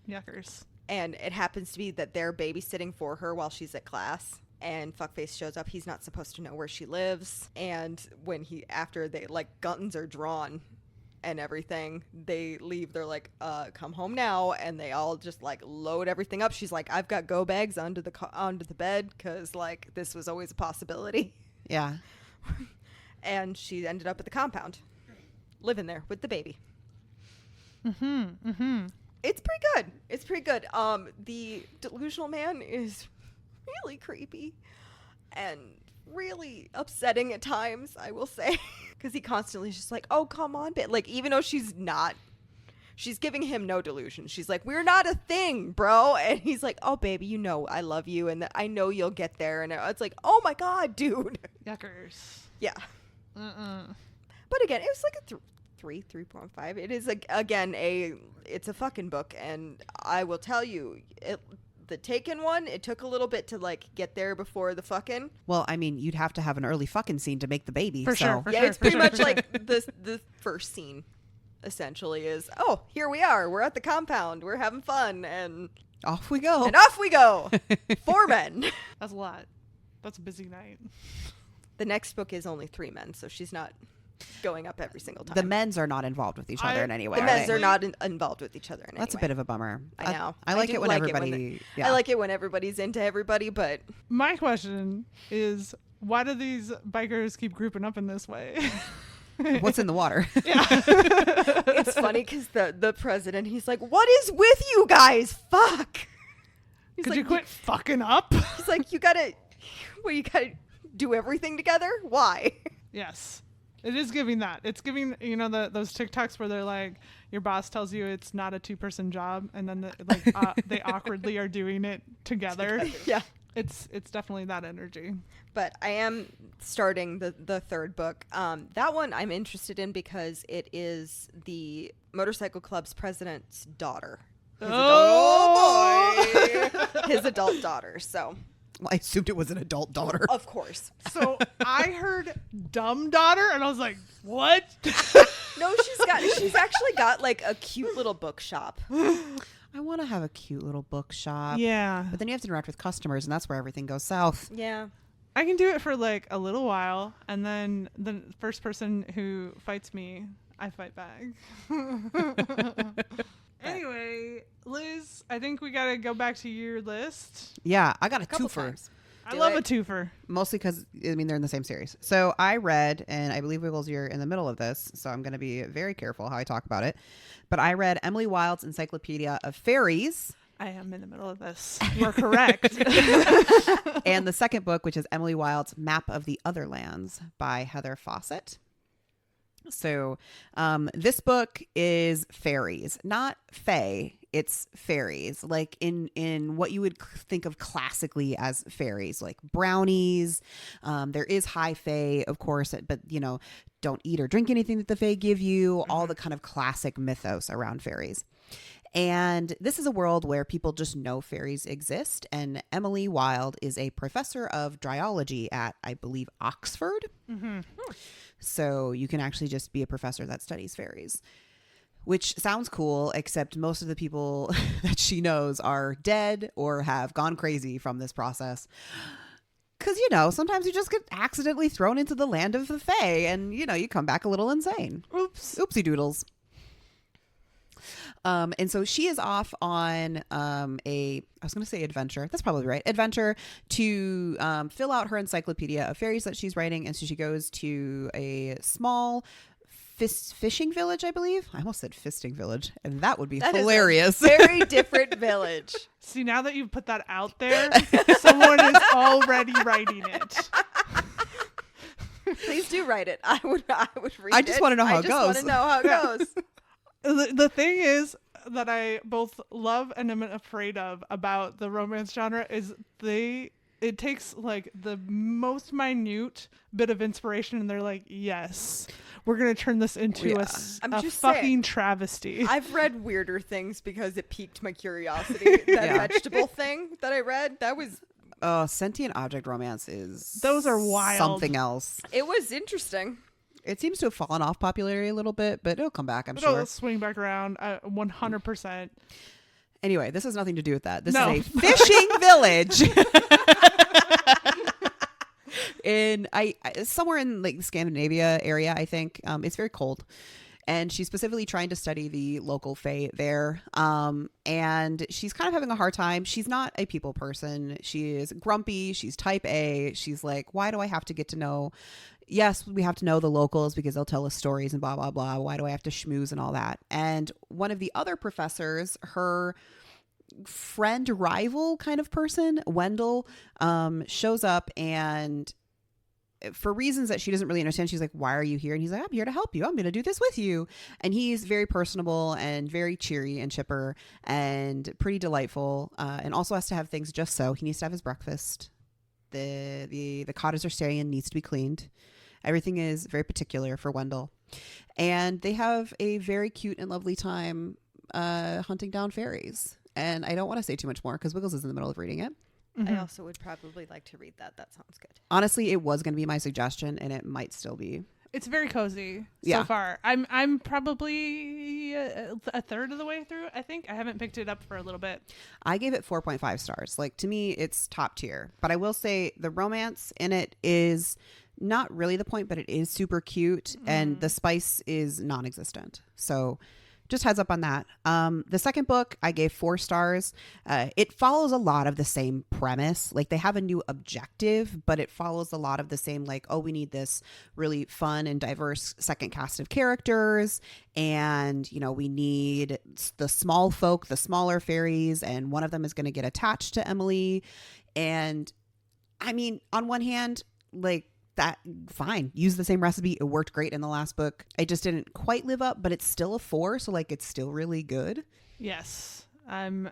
Yuckers. And it happens to be that they're babysitting for her while she's at class. And Fuckface shows up. He's not supposed to know where she lives. And after they, like, guns are drawn and everything, they leave. They're like, come home now. And they all just, like, load everything up. She's like, I've got go bags onto the bed because, like, this was always a possibility. Yeah. And she ended up at the compound, living there with the baby. It's pretty good. The delusional man is really creepy and really upsetting at times, I will say, because he constantly is just like, oh, come on, like, even though she's giving him no delusion. She's like, we're not a thing, bro. And he's like, oh, baby, you know I love you, and I know you'll get there. And it's like, oh my God, dude. Yuckers. Yeah. But again, it was like a 3.5. It is it's a fucking book, and I will tell you, the Taken one, it took a little bit to like get there before the fucking. Well, I mean, you'd have to have an early fucking scene to make the baby. For sure. It's pretty much like the first scene essentially is, oh, here we are, we're at the compound, we're having fun, and off we go. 4 men. That's a lot. That's a busy night. The next book is only 3 men, so she's not going up every single time. The men's are not involved with each other in any way. The men's are not involved with each other in any way. That's a bit of a bummer. I know. I like it when everybody... I like it when everybody's into everybody, but... My question is, why do these bikers keep grouping up in this way? What's in the water? Yeah. It's funny because the president, he's like, what is with you guys? Fuck. Could like, you quit fucking up? He's like, you gotta do everything together? Why? Yes. It is giving that. It's giving, you know, those TikToks where they're like, your boss tells you it's not a 2-person job, and then they awkwardly are doing it together. Yeah. It's definitely that energy. But I am starting the third book. That one I'm interested in because it is the motorcycle club's president's daughter. His adult daughter. So. Well, I assumed it was an adult daughter. Of course. So I heard dumb daughter, and I was like, what? No, she's actually got like a cute little bookshop. I want to have a cute little bookshop. Yeah. But then you have to interact with customers, and that's where everything goes south. Yeah. I can do it for like a little while, and then the first person who fights me, I fight back. Anyway, Liz, I think we got to go back to your list. Yeah, I got a Couple twofer. times. I love a twofer. Mostly because, I mean, they're in the same series. So I read, and I believe Wiggles, you're in the middle of this, so I'm going to be very careful how I talk about it. But I read Emily Wilde's Encyclopedia of Fairies. I am in the middle of this. You're correct. And the second book, which is Emily Wilde's Map of the Other Lands by Heather Fawcett. So this book is fairies, not fae. It's fairies, like in what you would think of classically as fairies, like brownies. There is high fae, of course, but, you know, don't eat or drink anything that the fae give you, all the kind of classic mythos around fairies. And this is a world where people just know fairies exist. And Emily Wilde is a professor of dryology at, I believe, Oxford. Mm-hmm. So you can actually just be a professor that studies fairies, which sounds cool, except most of the people that she knows are dead or have gone crazy from this process. Because, you know, sometimes you just get accidentally thrown into the land of the fae and, you know, you come back a little insane. Oops. Oopsie doodles. And so she is off on I was going to say adventure. That's probably right. Adventure to fill out her encyclopedia of fairies that she's writing. And so she goes to a small fishing village, I believe. I almost said fisting village. And that would be hilarious. Is a very different village. See, now that you've put that out there, someone is already writing it. Please do write it. I would read it. I just want to know how it goes. I just want to know how it goes. The thing is that I both love and am afraid of about the romance genre is it takes like the most minute bit of inspiration and they're like, yes, we're going to turn this into a fucking travesty. I've read weirder things because it piqued my curiosity. That vegetable thing that I read, that was... sentient object romance is... Those are wild. Something else. It was interesting. It seems to have fallen off popularity a little bit, but it'll come back, I'm sure. It'll swing back around 100%. Anyway, this has nothing to do with that. This No. is a fishing village. Somewhere in like the Scandinavia area, I think. It's very cold. And she's specifically trying to study the local fae there. And she's kind of having a hard time. She's not a people person. She is grumpy. She's type A. She's like, why do I have to get to know... Yes, we have to know the locals because they'll tell us stories and blah, blah, blah. Why do I have to schmooze and all that? And one of the other professors, her friend, rival kind of person, Wendell, shows up and for reasons that she doesn't really understand, she's like, why are you here? And he's like, I'm here to help you. I'm going to do this with you. And he's very personable and very cheery and chipper and pretty delightful, and also has to have things just so. He needs to have his breakfast. The cottage they're staying in needs to be cleaned. Everything is very particular for Wendell. And they have a very cute and lovely time hunting down fairies. And I don't want to say too much more because Wiggles is in the middle of reading it. I also would probably like to read that. That sounds good. Honestly, it was going to be my suggestion, and it might still be. It's very cozy Yeah. so far. I'm probably a third of the way through. I think I haven't picked it up for a little bit. I gave it 4.5 stars. Like, to me, it's top tier. But I will say the romance in it is not really the point, but it is super cute, and the spice is non-existent. So just heads up on that. The second book I gave 4 stars. It follows a lot of the same premise. Like, they have a new objective, but it follows a lot of the same, like, oh, we need this really fun and diverse second cast of characters. And, you know, we need the small folk, the smaller fairies, and one of them is going to get attached to Emily. And I mean, on one hand, like, that fine. Use the same recipe. It worked great in the last book. I just didn't quite live up, but it's still a 4, so like it's still really good. Yes. I'm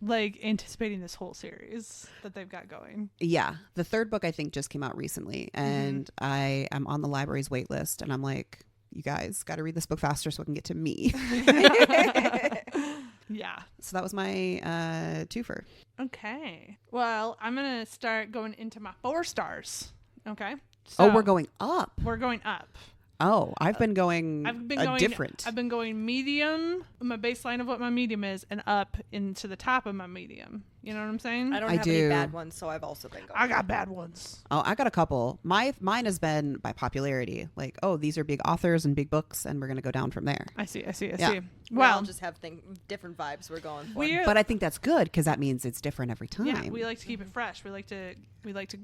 like anticipating this whole series that they've got going. Yeah. The 3rd book I think just came out recently, and I am on the library's wait list, and I'm like, you guys got to read this book faster so it can get to me. Yeah. So that was my twofer. Okay. Well, I'm going to start going into my 4 stars. Okay. So, we're going up. We're going up. Oh, I've been going different. I've been going medium, my baseline of what my medium is, and up into the top of my medium. You know what I'm saying? I don't have any bad ones, so I've also been going. I got bad ones. Oh, I got a couple. Mine has been by popularity. Like, oh, these are big authors and big books, and we're going to go down from there. I see. Yeah. We all just have different vibes we're going for. But I think that's good because that means it's different every time. Yeah, we like to keep it fresh. We like to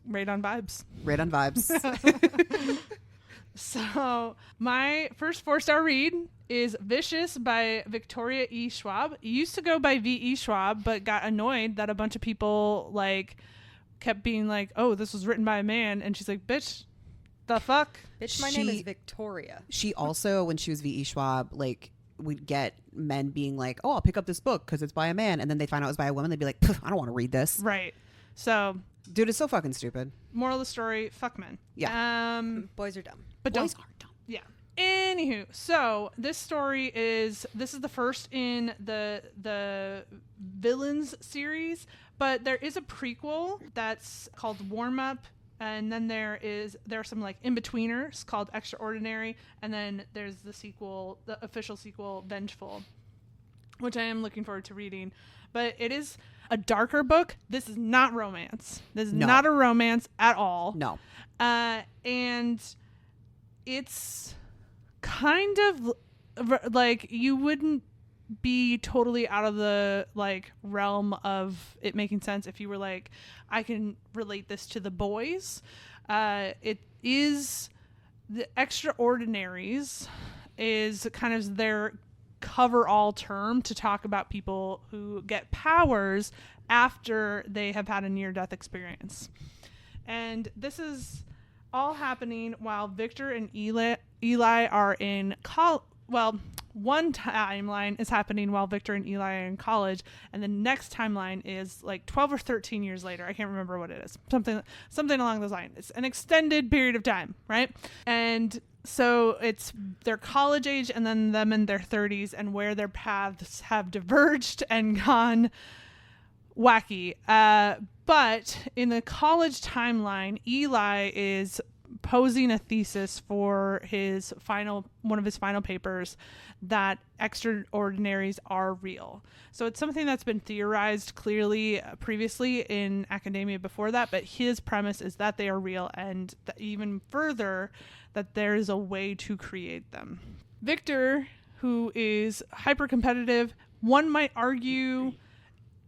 rate on vibes. Rate on vibes. So my first 4-star read is Vicious by Victoria E. Schwab. It used to go by V.E. Schwab, but got annoyed that a bunch of people like kept being like, oh, this was written by a man. And she's like, bitch, the fuck? Bitch, my name is Victoria. She also, when she was V.E. Schwab, like would get men being like, oh, I'll pick up this book because it's by a man. And then they find out it was by a woman. They'd be like, I don't want to read this. Right. So, dude, it's so fucking stupid. Moral of the story, fuck men. Yeah. Boys are dumb. But boys are dumb. Yeah. Anywho, so this story is the first in the Villains series, but there is a prequel that's called Warm Up, and then there are some like in-betweeners called Extraordinary, and then there's the sequel, the official sequel, Vengeful, which I am looking forward to reading. But it is a darker book. This is not romance. This is not a romance at all. No. And it's kind of like you wouldn't be totally out of the like realm of it making sense if you were like, I can relate this to The Boys. It is the Extraordinaries is kind of their cover-all term to talk about people who get powers after they have had a near-death experience. And this is all happening while Victor and Eli are in one timeline is happening while Victor and Eli are in college, and the next timeline is like 12 or 13 years later. I can't remember what it is. Something along those lines. It's an extended period of time, right? And so it's their college age and then them in their 30s and where their paths have diverged and gone wacky. But in the college timeline, Eli is posing a thesis for one of his final papers that extraordinaries are real. So it's something that's been theorized clearly previously in academia before that, but his premise is that they are real, and that even further that there is a way to create them. Victor, who is hyper competitive, one might argue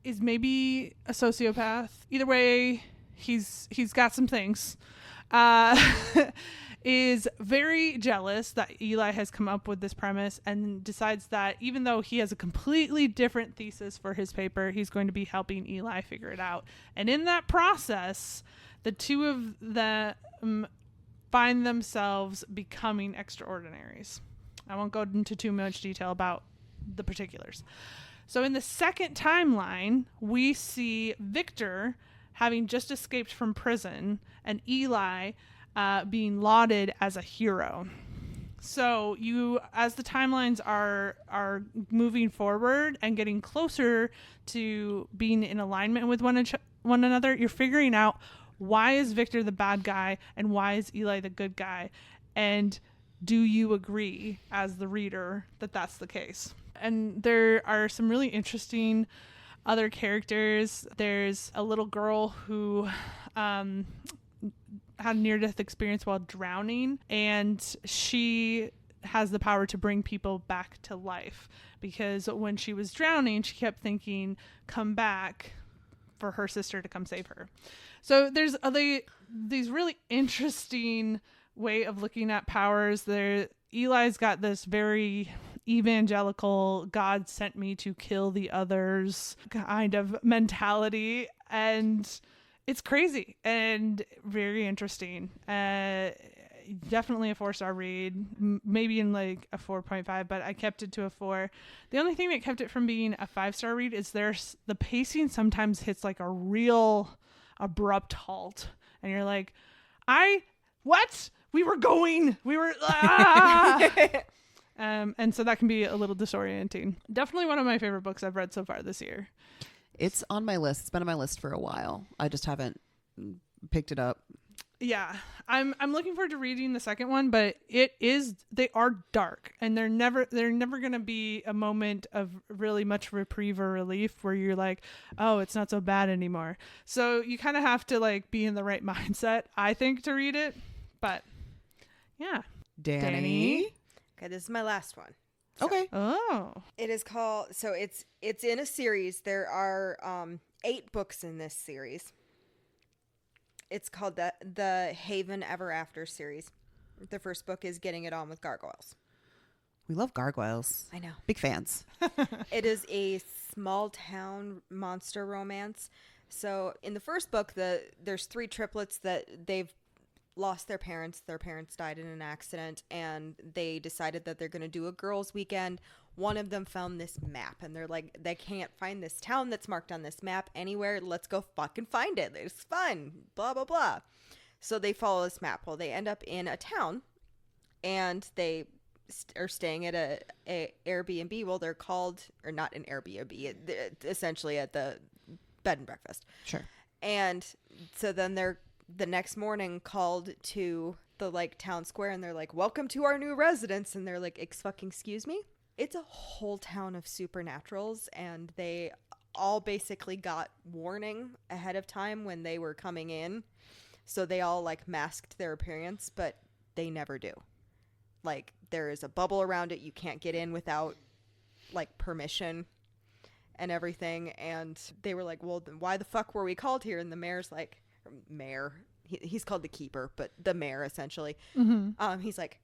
is maybe a sociopath. Either way, he's got some things. Is very jealous that Eli has come up with this premise and decides that even though he has a completely different thesis for his paper, he's going to be helping Eli figure it out. And in that process, the two of them find themselves becoming extraordinaries. I won't go into too much detail about the particulars. So in the second timeline, we see Victor having just escaped from prison and Eli being lauded as a hero. So you, as the timelines are moving forward and getting closer to being in alignment with one another, you're figuring out, why is Victor the bad guy and why is Eli the good guy? And do you agree as the reader that that's the case? And there are some really interesting other characters. There's a little girl who had a near-death experience while drowning, and she has the power to bring people back to life, because when she was drowning, she kept thinking, come back, for her sister to come save her. So there's these really interesting way of looking at powers. Eli's got this very evangelical, God sent me to kill the others kind of mentality, and it's crazy and very interesting. Definitely a 4-star read, maybe in like a 4.5, but I kept it to a 4. The only thing that kept it from being a 5-star read is the pacing sometimes hits like a real abrupt halt, and you're like, we were and so that can be a little disorienting. Definitely one of my favorite books I've read so far this year. It's on my list. It's been on my list for a while. I just haven't picked it up. Yeah, I'm looking forward to reading the second one, but they are dark, and they're never going to be a moment of really much reprieve or relief where you're like, oh, it's not so bad anymore. So you kind of have to like be in the right mindset, I think, to read it. But yeah, Danny? Okay, this is my last one. Okay. Oh, It is called, so it's in a series. There are 8 books in this series. It's called the Haven Ever After series. The first book is Getting It On with Gargoyles. We love gargoyles. I know. Big fans. It is a small town monster romance. So in the first book, there's 3 triplets that they've lost their parents. Their parents died in an accident, and they decided that they're going to do a girls' weekend. One of them found this map, and they're like, they can't find this town that's marked on this map anywhere. Let's go fucking find it. It's fun. Blah, blah, blah. So they follow this map. Well, they end up in a town, and they are staying at a Airbnb. Well, they're called, or not an Airbnb, essentially at the bed and breakfast. Sure. And so then they're the next morning called to the like town square, and they're like, welcome to our new residence. And they're like, excuse me? It's a whole town of supernaturals, and they all basically got warning ahead of time when they were coming in. So they all like masked their appearance, but they never do. Like, there is a bubble around it. You can't get in without like permission and everything. And they were like, well, then why the fuck were we called here? And the mayor's like, he's called the keeper, but the mayor essentially. mm-hmm. He's like,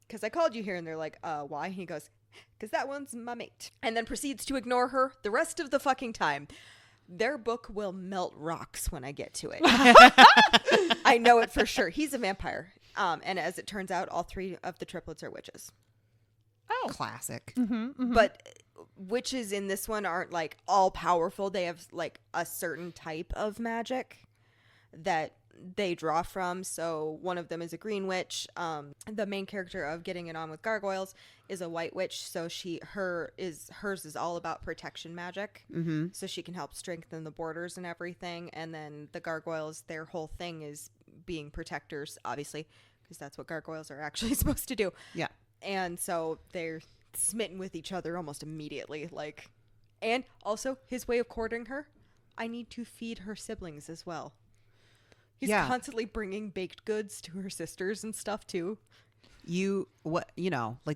because I called you here. And they're like, why? And he goes, because that one's my mate. And then proceeds to ignore her the rest of the fucking time. Their book will melt rocks when I get to it. I know it for sure. He's a vampire. And as it turns out, all 3 of the triplets are witches. Oh, Classic. mm-hmm, mm-hmm. But witches in this one aren't like all powerful. They have like a certain type of magic that they draw from. So one of them is a green witch. The main character of Getting It On with Gargoyles is a white witch. So hers is all about protection magic. Mm-hmm. So she can help strengthen the borders and everything. And then the gargoyles, their whole thing is being protectors, obviously, because that's what gargoyles are actually supposed to do. Yeah. And so they're smitten with each other almost immediately. Like, and also his way of courting her, I need to feed her siblings as well. He's constantly bringing baked goods to her sisters and stuff too. Like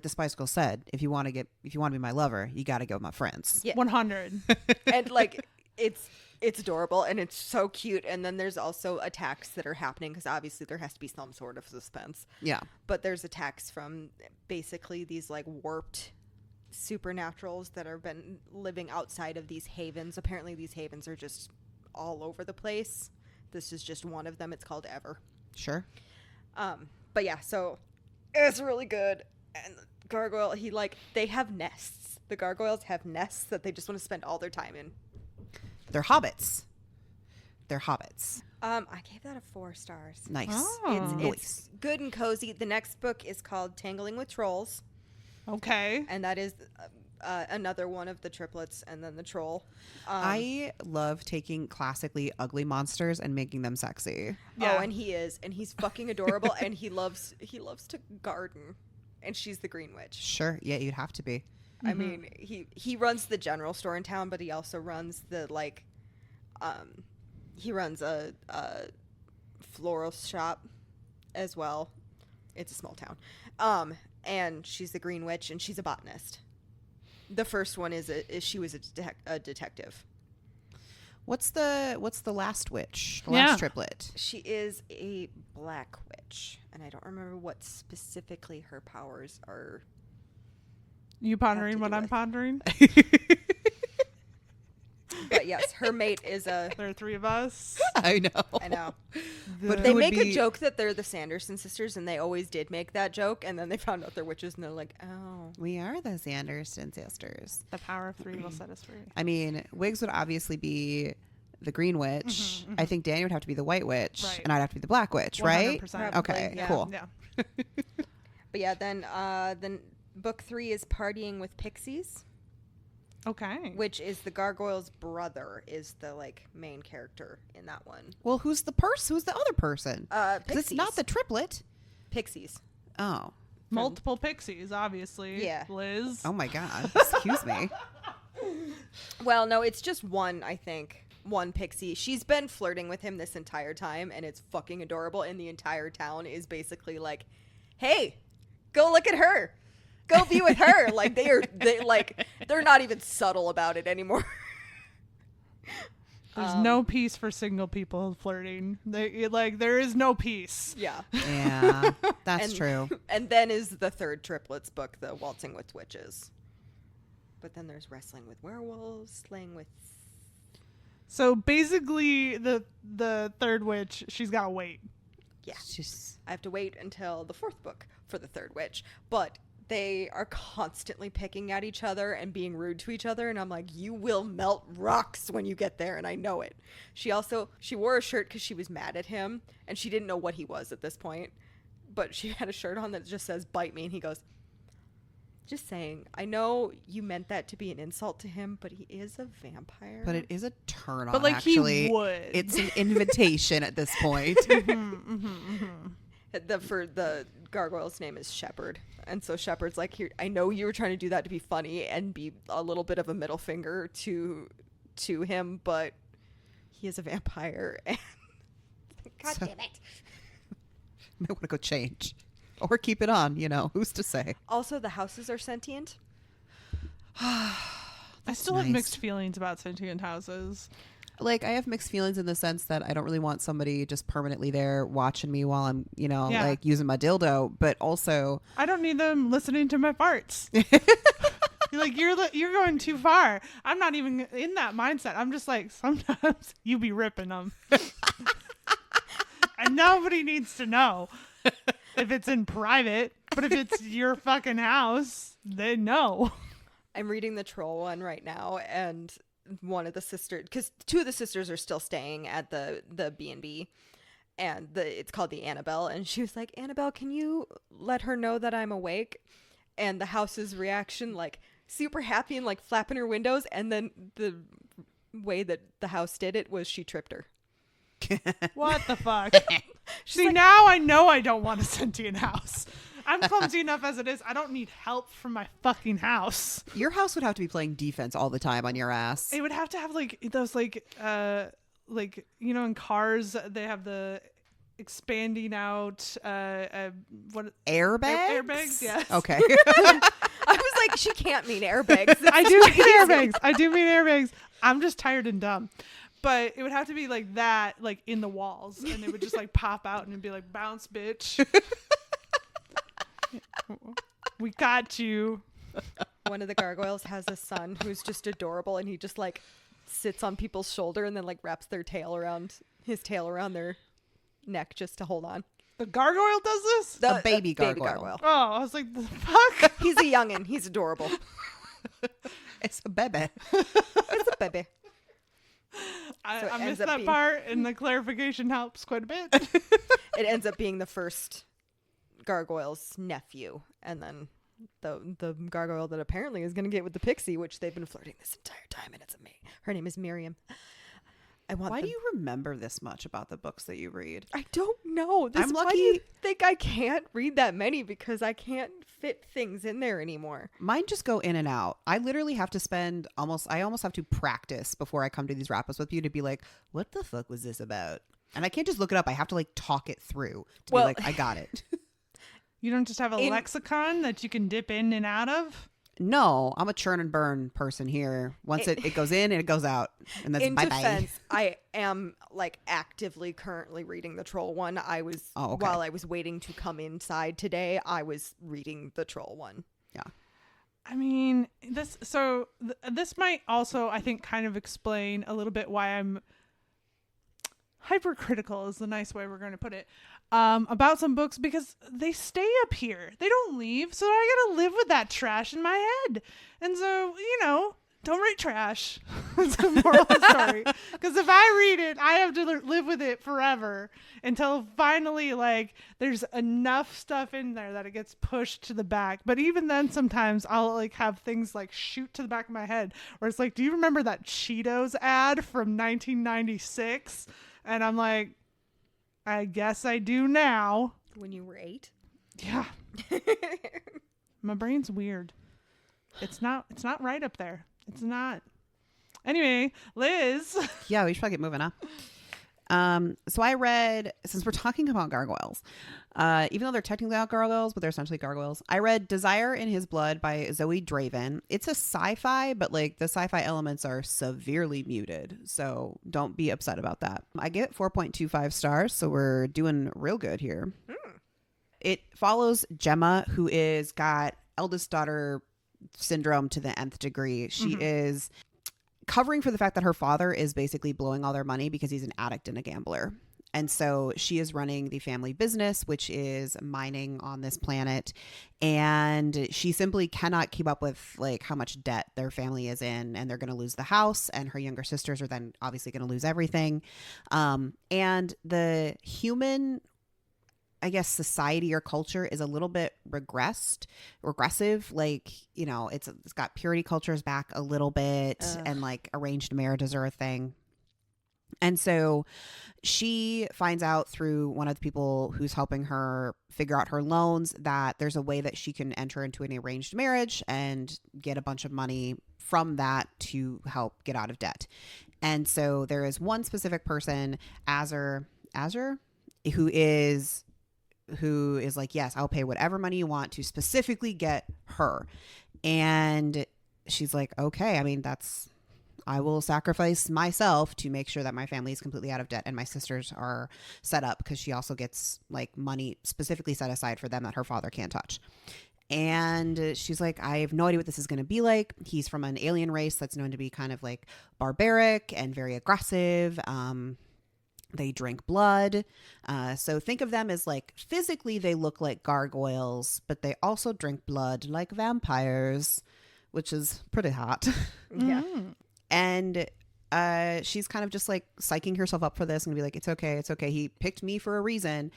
the Spice Girl said, if you want to be my lover, you got to go with my friends. Yeah. 100. And like, it's adorable and it's so cute. And then there's also attacks that are happening because obviously there has to be some sort of suspense. Yeah. But there's attacks from basically these like warped supernaturals that have been living outside of these havens. Apparently these havens are just all over the place. This is just one of them. It's called Ever. Sure. But yeah, so it's really good. And gargoyle, they have nests. The gargoyles have nests that they just want to spend all their time in. They're hobbits. I gave that a 4 stars. Nice. Oh. It's good and cozy. The next book is called Tangling with Trolls. Okay. And that is another one of the triplets and then the troll. I love taking classically ugly monsters and making them sexy. Yeah. Oh, and he's fucking adorable. And he loves to garden. And she's the Green Witch. Sure. Yeah, you'd have to be. I mean, he runs the general store in town, but he also runs the he runs a floral shop as well. It's a small town. And she's the Green Witch, and she's a botanist. The first one is she was a detective. What's the last witch? The last triplet. She is a black witch, and I don't remember what specifically her powers are. You pondering to what do I'm with. pondering? But yes, her mate is a... There are 3 of us. I know. I know. But They who would make a be- joke that they're the Sanderson sisters, and they always did make that joke, and then they found out they're witches, and they're like, oh. We are the Sanderson sisters. The power of 3 will set us free. I mean, Wiggs would obviously be the Green Witch. I think Daniel would have to be the White Witch, Right. and I'd have to be the Black Witch, right? 100%. Okay, Yeah. cool. Yeah. But yeah, then book 3 is Partying with Pixies, Okay. which is the gargoyle's brother, is the like main character in that one. Well, who's the other person? 'Cause it's Pixies. not the triplet. Pixies. Oh. Multiple pixies, obviously. Yeah. Liz. Oh my God. Excuse me. Well, no, it's just one, I think. One pixie. She's been flirting with him this entire time, and it's fucking adorable. And the entire town is basically like, "Hey, go look at her. Go be with her." Like they're not even subtle about it anymore. There's no peace for single people flirting. There is no peace. Yeah. Yeah, that's true. And then is the third triplets book, the Waltzing with Witches. But then there's Wrestling with Werewolves, Slaying with... So basically, the third witch, she's got to wait. Yeah. It's just I have to wait until the 4th book for the third witch. But they are constantly picking at each other and being rude to each other. And I'm like, you will melt rocks when you get there. And I know it. She wore a shirt because she was mad at him. And she didn't know what he was at this point. But she had a shirt on that just says, "Bite me." And he goes, "Just saying, I know you meant that to be an insult to him, but he is a vampire." but it is a turn on. But, like, he actually. would. It's an invitation at this point. For the gargoyle's name is Shepherd, and so Shepherd's like, "Here, I know you were trying to do that to be funny and be a little bit of a middle finger to him, but he is a vampire." And God damn it! Might want to go change, or keep it on. Who's to say? Also, the houses are sentient. I still have nice. mixed feelings about sentient houses. Like, I have mixed feelings in the sense that I don't really want somebody just permanently there watching me while I'm, Yeah. like using my dildo, but also I don't need them listening to my farts. You're going too far. I'm not even in that mindset. I'm just like, sometimes you be ripping them. And nobody needs to know if it's in private. But if it's your fucking house, they know. I'm reading the troll one right now, and one of the sisters, because 2 of the sisters are still staying at the B&B, and it's called the Annabelle, and she was like, "Annabelle, can you let her know that I'm awake?" And the house's reaction, like, super happy and like flapping her windows, and then the way that the house did it was she tripped her. What the fuck? See, now I know I don't want a sentient house. I'm clumsy enough as it is. I don't need help from my fucking house. your house would have to be playing defense all the time on your ass. It would have to have like those in cars they have the expanding out what Airbags? airbags, yes. Okay. I was like, she can't mean airbags. I do mean airbags. I do mean airbags. I'm just tired and dumb. But it would have to be like that, like in the walls, and it would just like pop out and it'd be like, "Bounce, bitch. We got you." One of the gargoyles has a son who's just adorable, and he just like sits on people's shoulder and then like wraps his tail around their neck just to hold on. The gargoyle does this? The baby gargoyle. Oh, I was like, the fuck? He's a youngin'. He's adorable. It's a bebe. It's a baby. I So it missed ends up that being- part, and the clarification helps quite a bit. It ends up being the first gargoyle's nephew, and then the gargoyle that apparently is going to get with the pixie, which they've been flirting this entire time, and it's her name is Miriam. Why do you remember this much about the books that you read? I don't know. I'm Why do you lucky- think I can't read that many? Because I can't fit things in there anymore. Mine just go in and out. I literally have to I almost have to practice before I come to these wrap-ups with you to be like, what the fuck was this about? And I can't just look it up. I have to like talk it through to be like, I got it. You don't just have a lexicon that you can dip in and out of? No, I'm a churn and burn person here. Once it goes in and it goes out. And that's In bye-bye. defense, I am like actively currently reading the troll one. I was okay. while I was waiting to come inside today, I was reading the troll one. Yeah. I mean, this might also, I think, kind of explain a little bit why I'm hypercritical is the nice way we're going to put it, about some books, because they stay up here. They don't leave. So I got to live with that trash in my head. And so, don't write trash. It's the moral of the story. Because if I read it, I have to live with it forever until finally, like, there's enough stuff in there that it gets pushed to the back. But even then, sometimes I'll, like, have things, like, shoot to the back of my head where it's like, do you remember that Cheetos ad from 1996? And I'm like, I guess I do now. When you were 8? Yeah. My brain's weird. It's not right up there. It's not. Anyway, Liz. Yeah, we should probably get moving on. So I read, since we're talking about gargoyles, even though they're technically not gargoyles, but they're essentially gargoyles, I read Desire in His Blood by Zoe Draven. It's a sci-fi, but like the sci-fi elements are severely muted. So don't be upset about that. I give it 4.25 stars. So we're doing real good here. It follows Gemma, who is got eldest daughter syndrome to the nth degree. She is covering for the fact that her father is basically blowing all their money because he's an addict and a gambler. And so she is running the family business, which is mining on this planet. And she simply cannot keep up with like how much debt their family is in. And they're going to lose the house. And her younger sisters are then obviously going to lose everything. And the human, I guess, society or culture is a little bit regressive. Like, it's got purity cultures back a little bit. And like arranged marriages are a thing. And so she finds out through one of the people who's helping her figure out her loans that there's a way that she can enter into an arranged marriage and get a bunch of money from that to help get out of debt. And so there is one specific person, Azure, who is like, yes, I'll pay whatever money you want to specifically get her. And she's like, okay, I mean, I will sacrifice myself to make sure that my family is completely out of debt and my sisters are set up, because she also gets like money specifically set aside for them that her father can't touch. And she's like, I have no idea what this is going to be like. He's from an alien race that's known to be kind of like barbaric and very aggressive. They drink blood. So think of them as like physically they look like gargoyles, but they also drink blood like vampires, which is pretty hot. Yeah. And she's kind of just like psyching herself up for this and be like, it's okay. He picked me for a reason.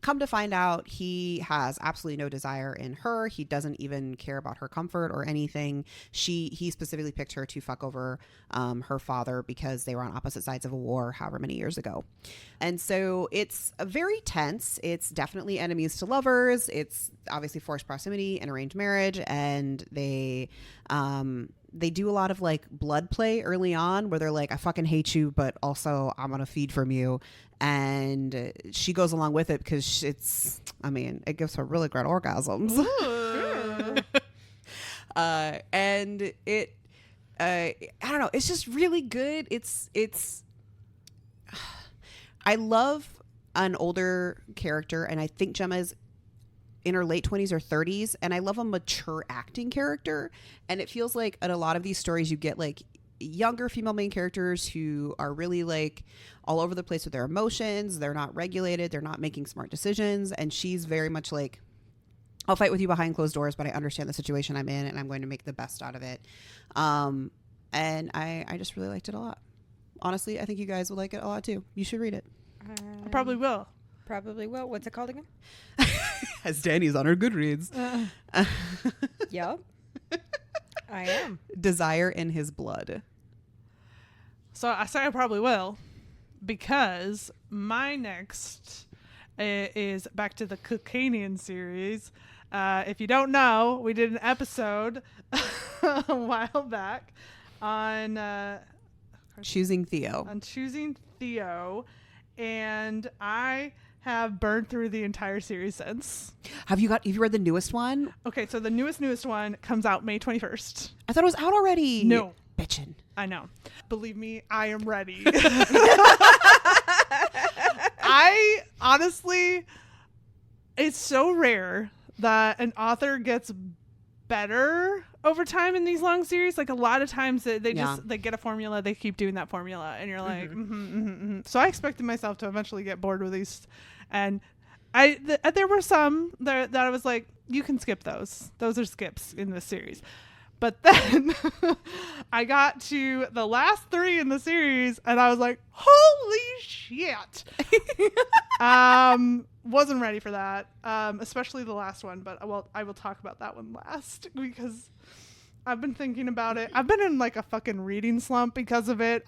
Come to find out, he has absolutely no desire in her. He doesn't even care about her comfort or anything. He specifically picked her to fuck over her father because they were on opposite sides of a war however many years ago. And so it's very tense. It's definitely enemies to lovers. It's obviously forced proximity and arranged marriage. And they do a lot of like blood play early on where they're like, I fucking hate you, but also I'm going to feed from you. And she goes along with it because it gives her really great orgasms. And it, I don't know, it's just really good. I love an older character, and I think Gemma is in her late 20s or 30s, and I love a mature acting character. And it feels like in a lot of these stories you get like younger female main characters who are really like all over the place with their emotions. They're not regulated. They're not making smart decisions. And she's very much like, I'll fight with you behind closed doors, but I understand the situation I'm in and I'm going to make the best out of it. And I just really liked it a lot. Honestly, I think you guys will like it a lot too. You should read it. I probably will. Probably will. What's it called again? As Danny's on her Goodreads. Yep. I am. Desire in His Blood. So I say I probably will, because my next is back to the Cocainian series. If you don't know, we did an episode a while back on Choosing Theo. And I have burned through the entire series since. Have you read the newest one? Okay, so the newest one comes out May 21st. I thought it was out already. No. Bitchin'. I know. Believe me, I am ready. Honestly, it's so rare that an author gets better over time in these long series. Like a lot of times they Yeah. just they get a formula, they keep doing that formula, and you're like, So I expected myself to eventually get bored with these, and there were some that I was like, you can skip those. Those are skips in this series. But then I got to the last 3 in the series, and I was like, holy shit. Wasn't ready for that, especially the last one. But I will talk about that one last because I've been thinking about it. I've been in like a fucking reading slump because of it.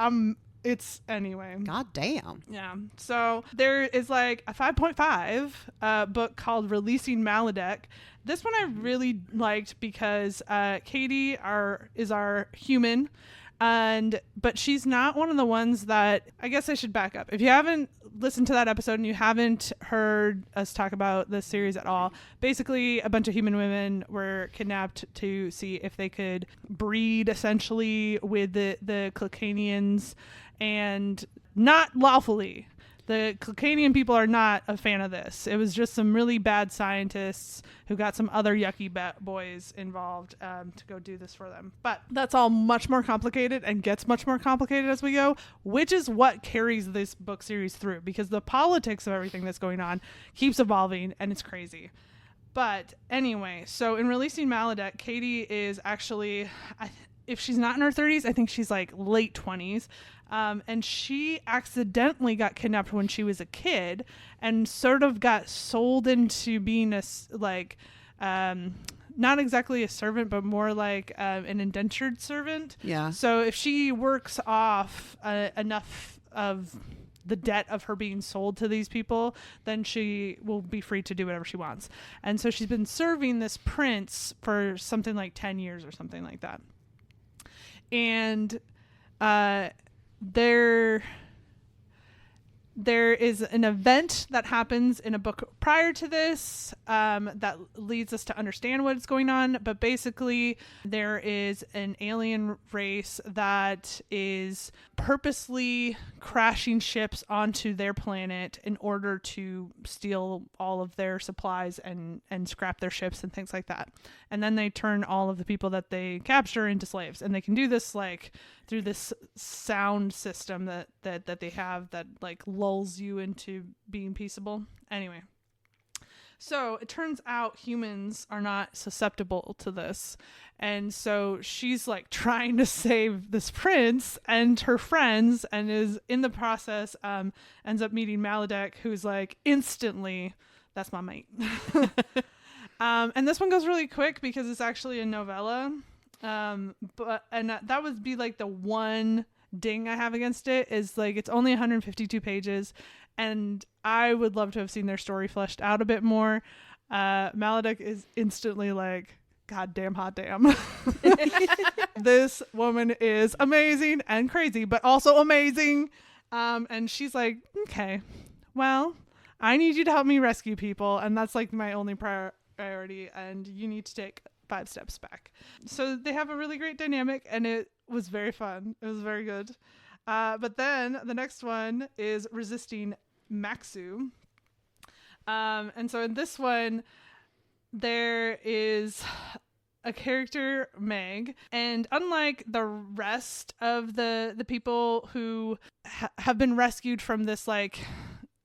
Anyway. God damn. Yeah. So there is like a 5.5 book called Releasing Maledek. This one I really liked because Katie is our human, but she's not one of the ones that, I guess I should back up. If you haven't listened to that episode and you haven't heard us talk about this series at all, basically a bunch of human women were kidnapped to see if they could breed essentially with the Clicanians, and not lawfully. The Clicanian people are not a fan of this. It was just some really bad scientists who got some other yucky boys involved to go do this for them. But that's all much more complicated and gets much more complicated as we go, which is what carries this book series through, because the politics of everything that's going on keeps evolving, and it's crazy. But anyway, so in Releasing Maledek, Katie is actually, if she's not in her 30s, I think she's like late 20s. And she accidentally got kidnapped when she was a kid and sort of got sold into being not exactly a servant, but more like an indentured servant. Yeah. So if she works off enough of the debt of her being sold to these people, then she will be free to do whatever she wants. And so she's been serving this prince for something like 10 years or something like that. And there is an event that happens in a book prior to this that leads us to understand what's going on. But basically, there is an alien race that is purposely crashing ships onto their planet in order to steal all of their supplies and scrap their ships and things like that. And then they turn all of the people that they capture into slaves. And they can do this like through this sound system that they have that like lulls you into being peaceable. Anyway, so it turns out humans are not susceptible to this. And so she's like trying to save this prince and her friends, and is in the process ends up meeting Maledek, who's like instantly, that's my mate. And this one goes really quick because it's actually a novella. But that would be like the one ding I have against it, is like it's only 152 pages, and I would love to have seen their story fleshed out a bit more. Maledek is instantly like, God damn hot damn. This woman is amazing and crazy, but also amazing. And she's like, okay, well, I need you to help me rescue people, and that's like my only priority, and you need to take 5 steps back. So they have a really great dynamic, and it was very fun. It was very good. But then the next one is Resisting Maxu. And so in this one, there is a character, Meg, and unlike the rest of the people who have been rescued from this like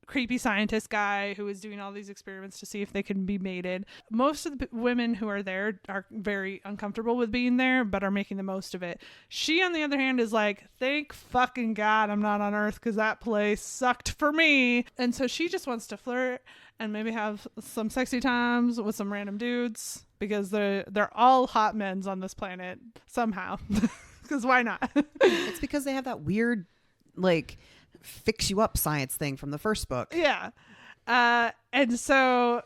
creepy scientist guy who is doing all these experiments to see if they can be mated, most of the women who are there are very uncomfortable with being there, but are making the most of it. She, on the other hand, is like, thank fucking God I'm not on Earth, because that place sucked for me. And so she just wants to flirt and maybe have some sexy times with some random dudes, because they're all hot men's on this planet somehow. Because why not? It's because they have that weird, like, fix you up science thing from the first book. Yeah. And so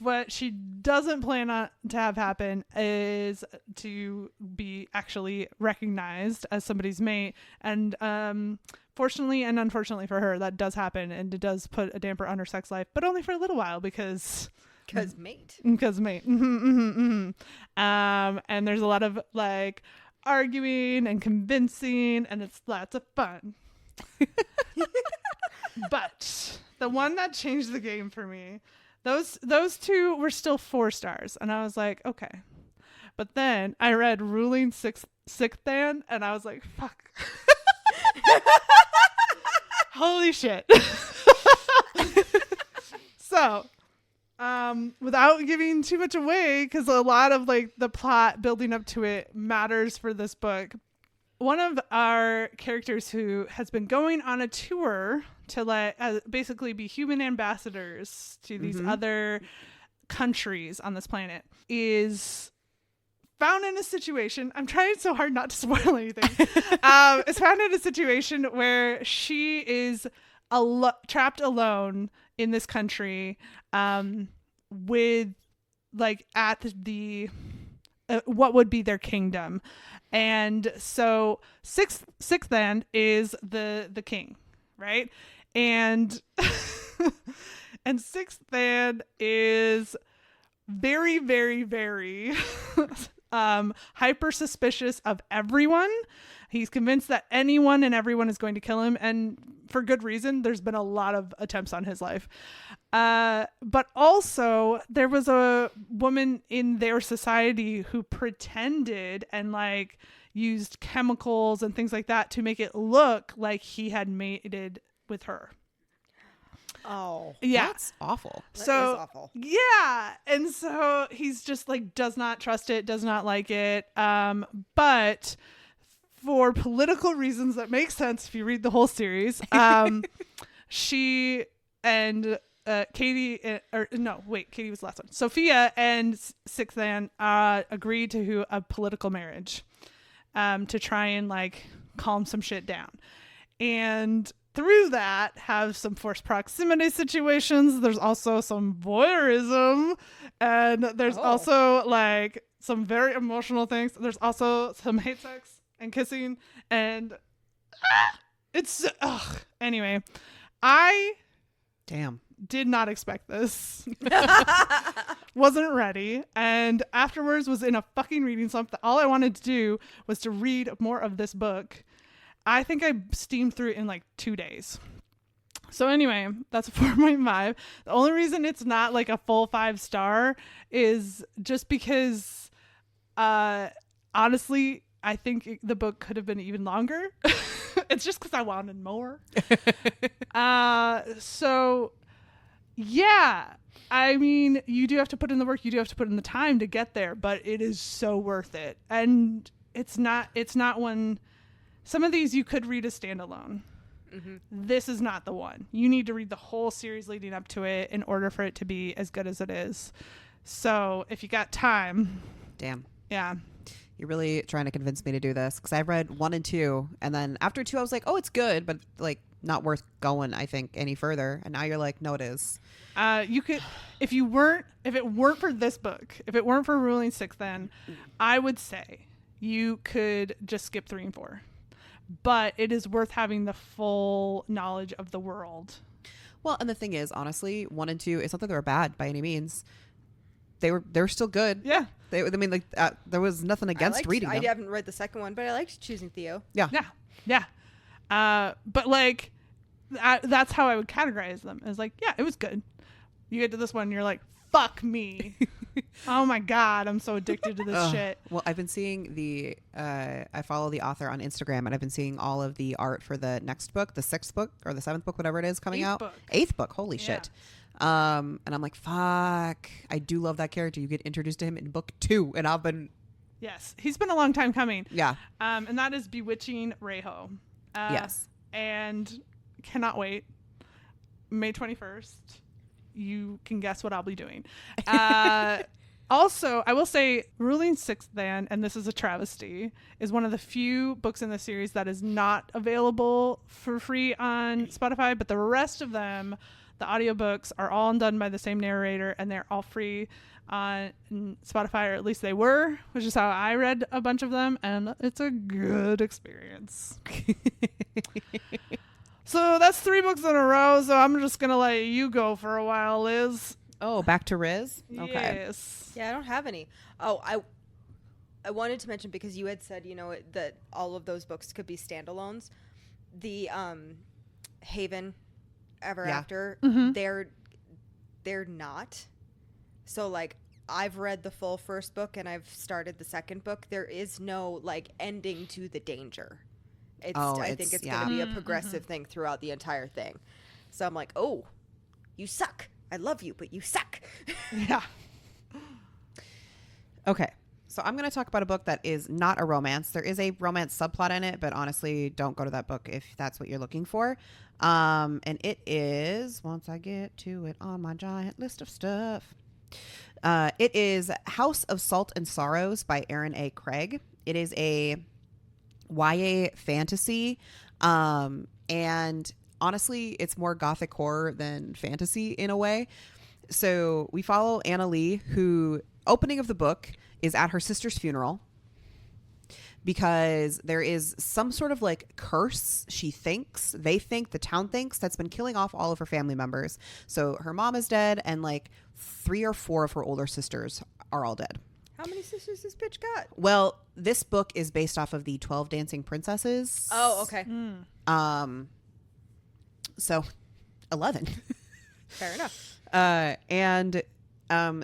what she doesn't plan on to have happen is to be actually recognized as somebody's mate. And fortunately and unfortunately for her, that does happen, and it does put a damper on her sex life, but only for a little while, because mate. Because mate. And there's a lot of like arguing and convincing, and it's lots of fun. But the one that changed the game for me, those two were still 4 stars, and I was like, okay. But then I read Ruling Sixth Dan, and I was like, fuck. Holy shit. So, without giving too much away, because a lot of like the plot building up to it matters for this book. One of our characters who has been going on a tour to basically be human ambassadors to these other countries on this planet is found in a situation. I'm trying so hard not to spoil anything. Is found in a situation where she is trapped alone in this country, with like at the what would be their kingdom. And so sixth then is the king, right? And and sixth then is very, very, very hyper suspicious of everyone. He's convinced that anyone and everyone is going to kill him, and for good reason. There's been a lot of attempts on his life. But also there was a woman in their society who pretended and like used chemicals and things like that to make it look like he had mated with her. Oh, yeah, that's awful. That is awful. Yeah, and so he's just like does not trust it, does not like it. But for political reasons that make sense if you read the whole series, she and Katie was the last one. Sophia and Sixth Dan agreed to a political marriage, to try and like calm some shit down, and through that have some forced proximity situations. There's also some voyeurism, and there's also like some very emotional things. There's also some hate sex and kissing, and it's anyway, I did not expect this. Wasn't ready, and afterwards was in a fucking reading slump that all I wanted to do was to read more of this book. I think I steamed through it in like 2 days. So anyway, that's a 4.5. The only reason it's not like a full 5-star is just because honestly, I think the book could have been even longer. It's just because I wanted more. So yeah, I mean, you do have to put in the work, you do have to put in the time to get there, but it is so worth it. And it's not one. Some of these you could read as standalone. Mm-hmm. This is not the one. You need to read the whole series leading up to it in order for it to be as good as it is. So if you got time. Damn. Yeah. You're really trying to convince me to do this, because I've read 1 and 2, and then after 2 I was like, oh, it's good, but like not worth going, I think, any further. And now you're like, no, it is. You could, if it weren't for this book, if it weren't for Ruling Sixth, then I would say you could just skip 3 and 4. But it is worth having the full knowledge of the world. Well, and the thing is, honestly, 1 and 2, it's not that they were bad by any means. They were still good. Yeah. There was nothing against reading them. I haven't read the second one, but I liked Choosing Theo. Yeah. Yeah. Yeah. But like, that's how I would categorize them. It's like, yeah, it was good. You get to this one and you're like, fuck me. Oh my God, I'm so addicted to this shit. Well, I've been seeing I follow the author on Instagram, and I've been seeing all of the art for the next book, the 6th book or the 7th book, whatever it is coming out. 8th book. Holy shit. And I'm like, fuck, I do love that character. You get introduced to him in book 2, and I've been. Yes, he's been a long time coming. Yeah. And that is Bewitching Reiho. Yes. And cannot wait. May 21st. You can guess what I'll be doing. Also, I will say Ruling Sixth Dan, and this is a travesty, is one of the few books in the series that is not available for free on Spotify, but the rest of them, the audiobooks, are all done by the same narrator, and they're all free on Spotify, or at least they were, which is how I read a bunch of them, and it's a good experience. So that's 3 books in a row, so I'm just going to let you go for a while, Liz. Oh, back to Riz? Okay. Yes. Yeah, I don't have any. Oh, I wanted to mention, because you had said, that all of those books could be standalones. The Haven Ever After, they're not. So like I've read the full first book and I've started the second book, there is no like ending to the danger. I think it's going to be a progressive thing throughout the entire thing. So I'm like, oh, you suck. I love you, but you suck. Yeah. Okay. So I'm going to talk about a book that is not a romance. There is a romance subplot in it, but honestly, don't go to that book if that's what you're looking for. And it is, once I get to it on my giant list of stuff, it is House of Salt and Sorrows by Erin A. Craig. It is a YA fantasy. And honestly, it's more gothic horror than fantasy in a way. So we follow Anna Lee, who, opening of the book, is at her sister's funeral because there is some sort of like curse the town thinks, that's been killing off all of her family members. So her mom is dead and like 3 or 4 of her older sisters are all dead. How many sisters has bitch got? Well, this book is based off of the 12 Dancing Princesses. Oh, okay. So 11. Fair enough. And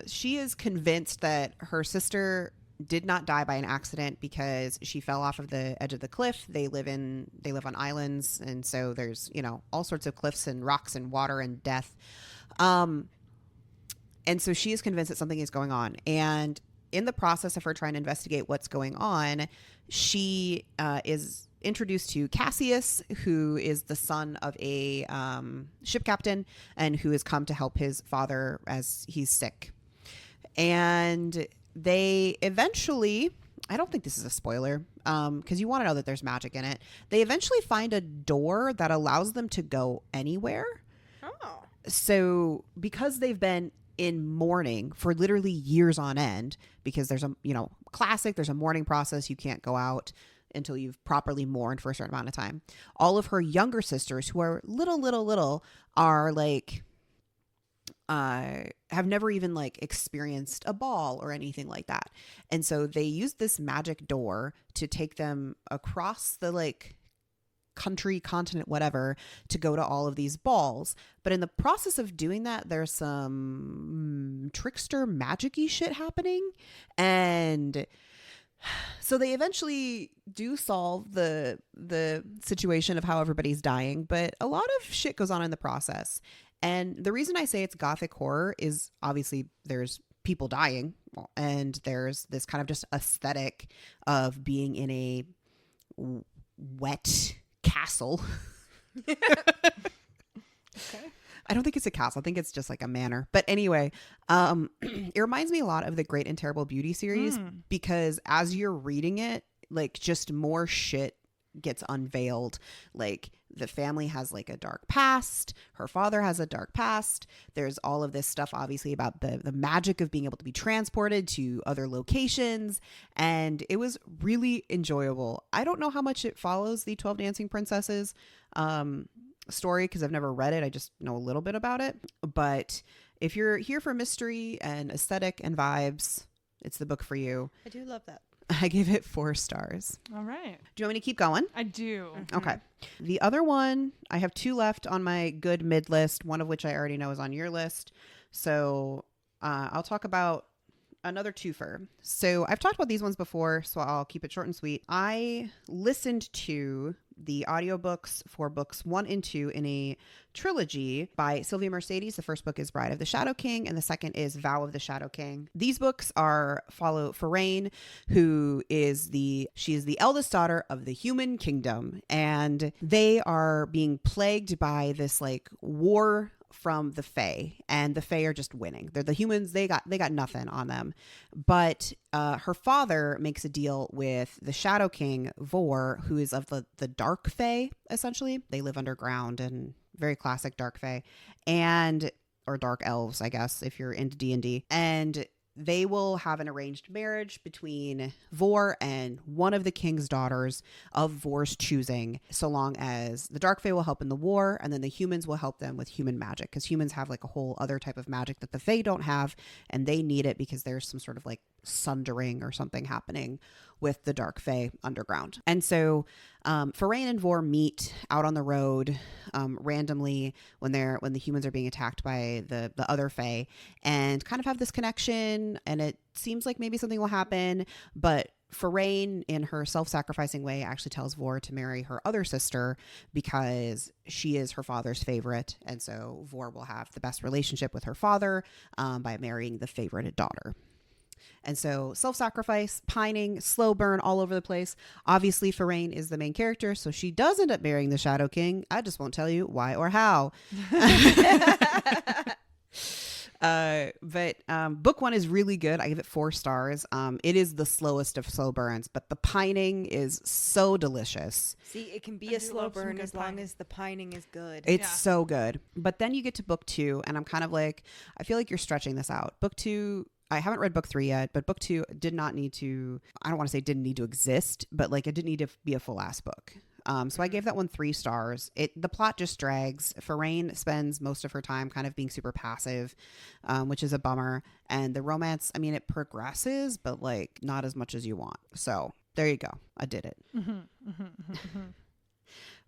she is convinced that her sister did not die by an accident because she fell off of the edge of the cliff. They live on islands, and so there's, all sorts of cliffs and rocks and water and death. And so she is convinced that something is going on. And in the process of her trying to investigate what's going on, she is introduced to Cassius, who is the son of a ship captain and who has come to help his father as he's sick. And they eventually, I don't think this is a spoiler, because you want to know that there's magic in it. They eventually find a door that allows them to go anywhere. Oh. So because they've been in mourning for literally years on end, because there's a, there's a mourning process. You can't go out until you've properly mourned for a certain amount of time. All of her younger sisters, who are little, are like, have never even like experienced a ball or anything like that. And so they use this magic door to take them across the like country, continent, whatever, to go to all of these balls. But in the process of doing that, there's some trickster magic-y shit happening. And so they eventually do solve the situation of how everybody's dying, but a lot of shit goes on in the process. And the reason I say it's gothic horror is obviously there's people dying and there's this kind of just aesthetic of being in a wet castle. Okay. I don't think it's a castle. I think it's just like a manor. But anyway, it reminds me a lot of the Great and Terrible Beauty series because as you're reading it, like just more shit gets unveiled. Like the family has like a dark past. Her father has a dark past. There's all of this stuff obviously about the magic of being able to be transported to other locations. And it was really enjoyable. I don't know how much it follows the 12 Dancing Princesses story because I've never read it. I just know a little bit about it. But if you're here for mystery and aesthetic and vibes, it's the book for you. I do love that. I gave it 4 stars. All right. Do you want me to keep going? I do. Okay. The other one, I have 2 left on my good mid list, one of which I already know is on your list. So I'll talk about another twofer. So I've talked about these ones before, so I'll keep it short and sweet. I listened to the audiobooks for books 1 and 2 in a trilogy by Sylvia Mercedes. The first book is Bride of the Shadow King, and the second is Vow of the Shadow King. These books follow Faraine, who is the eldest daughter of the human kingdom, and they are being plagued by this like war from the Fae, and the Fae are just winning. They're the humans. They got nothing on them. But her father makes a deal with the Shadow King, Vor, who is of the Dark Fae, essentially. They live underground and very classic Dark Fae, or Dark Elves, I guess, if you're into D&D. And they will have an arranged marriage between Vor and one of the king's daughters of Vor's choosing, so long as the Dark Fae will help in the war, and then the humans will help them with human magic, because humans have like a whole other type of magic that the Fae don't have, and they need it because there's some sort of like sundering or something happening with the Dark Fae underground. And so Farain and Vor meet out on the road randomly when the humans are being attacked by the other Fae, and kind of have this connection, and it seems like maybe something will happen, but Farain, in her self-sacrificing way, actually tells Vor to marry her other sister because she is her father's favorite, and so Vor will have the best relationship with her father by marrying the favorited daughter. And so self-sacrifice, pining, slow burn all over the place. Obviously, Farain is the main character, so she does end up marrying the Shadow King. I just won't tell you why or how. But book 1 is really good. I give it 4 stars. It is the slowest of slow burns, but the pining is so delicious. See, it can be a slow burn as long as the pining is good. It's so good. But then you get to book 2, and I'm kind of like, I feel like you're stretching this out. Book 2, I haven't read book 3 yet, but book 2 did not need to, I don't want to say didn't need to exist, but like it didn't need to be a full ass book. So I gave that one 3 stars. The plot just drags. Farain spends most of her time kind of being super passive, which is a bummer. And the romance, I mean, it progresses, but like not as much as you want. So there you go. I did it.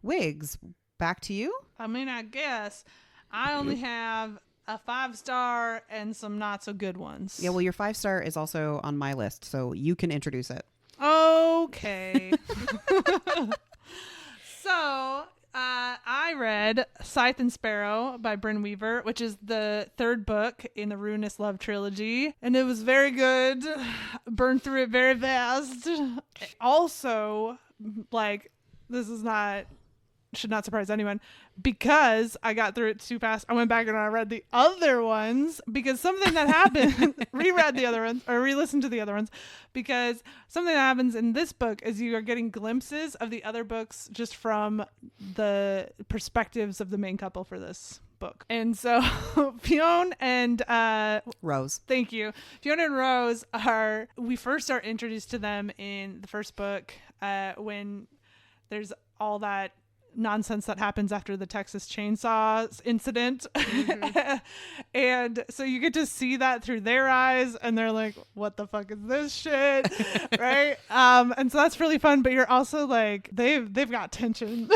Wigs, back to you. I mean, I guess I only have a 5-star and some not so good ones. Yeah, well, your 5-star is also on my list, so you can introduce it. Okay. So, I read Scythe and Sparrow by Bryn Weaver, which is the 3rd book in the Ruinous Love trilogy. And it was very good. Burned through it very fast. Also, like, this is not... should not surprise anyone, because I got through it too fast. I went back and I read the other ones because something that happened, reread the other ones or re-listened to the other ones, because something that happens in this book is you are getting glimpses of the other books just from the perspectives of the main couple for this book. And so Fionn and Rose. Thank you. Fionn and Rose we first are introduced to them in the first book when there's all that nonsense that happens after the Texas Chainsaw incident. And so you get to see that through their eyes, and they're like, what the fuck is this shit? Right? And so that's really fun, but you're also like, they've got tension.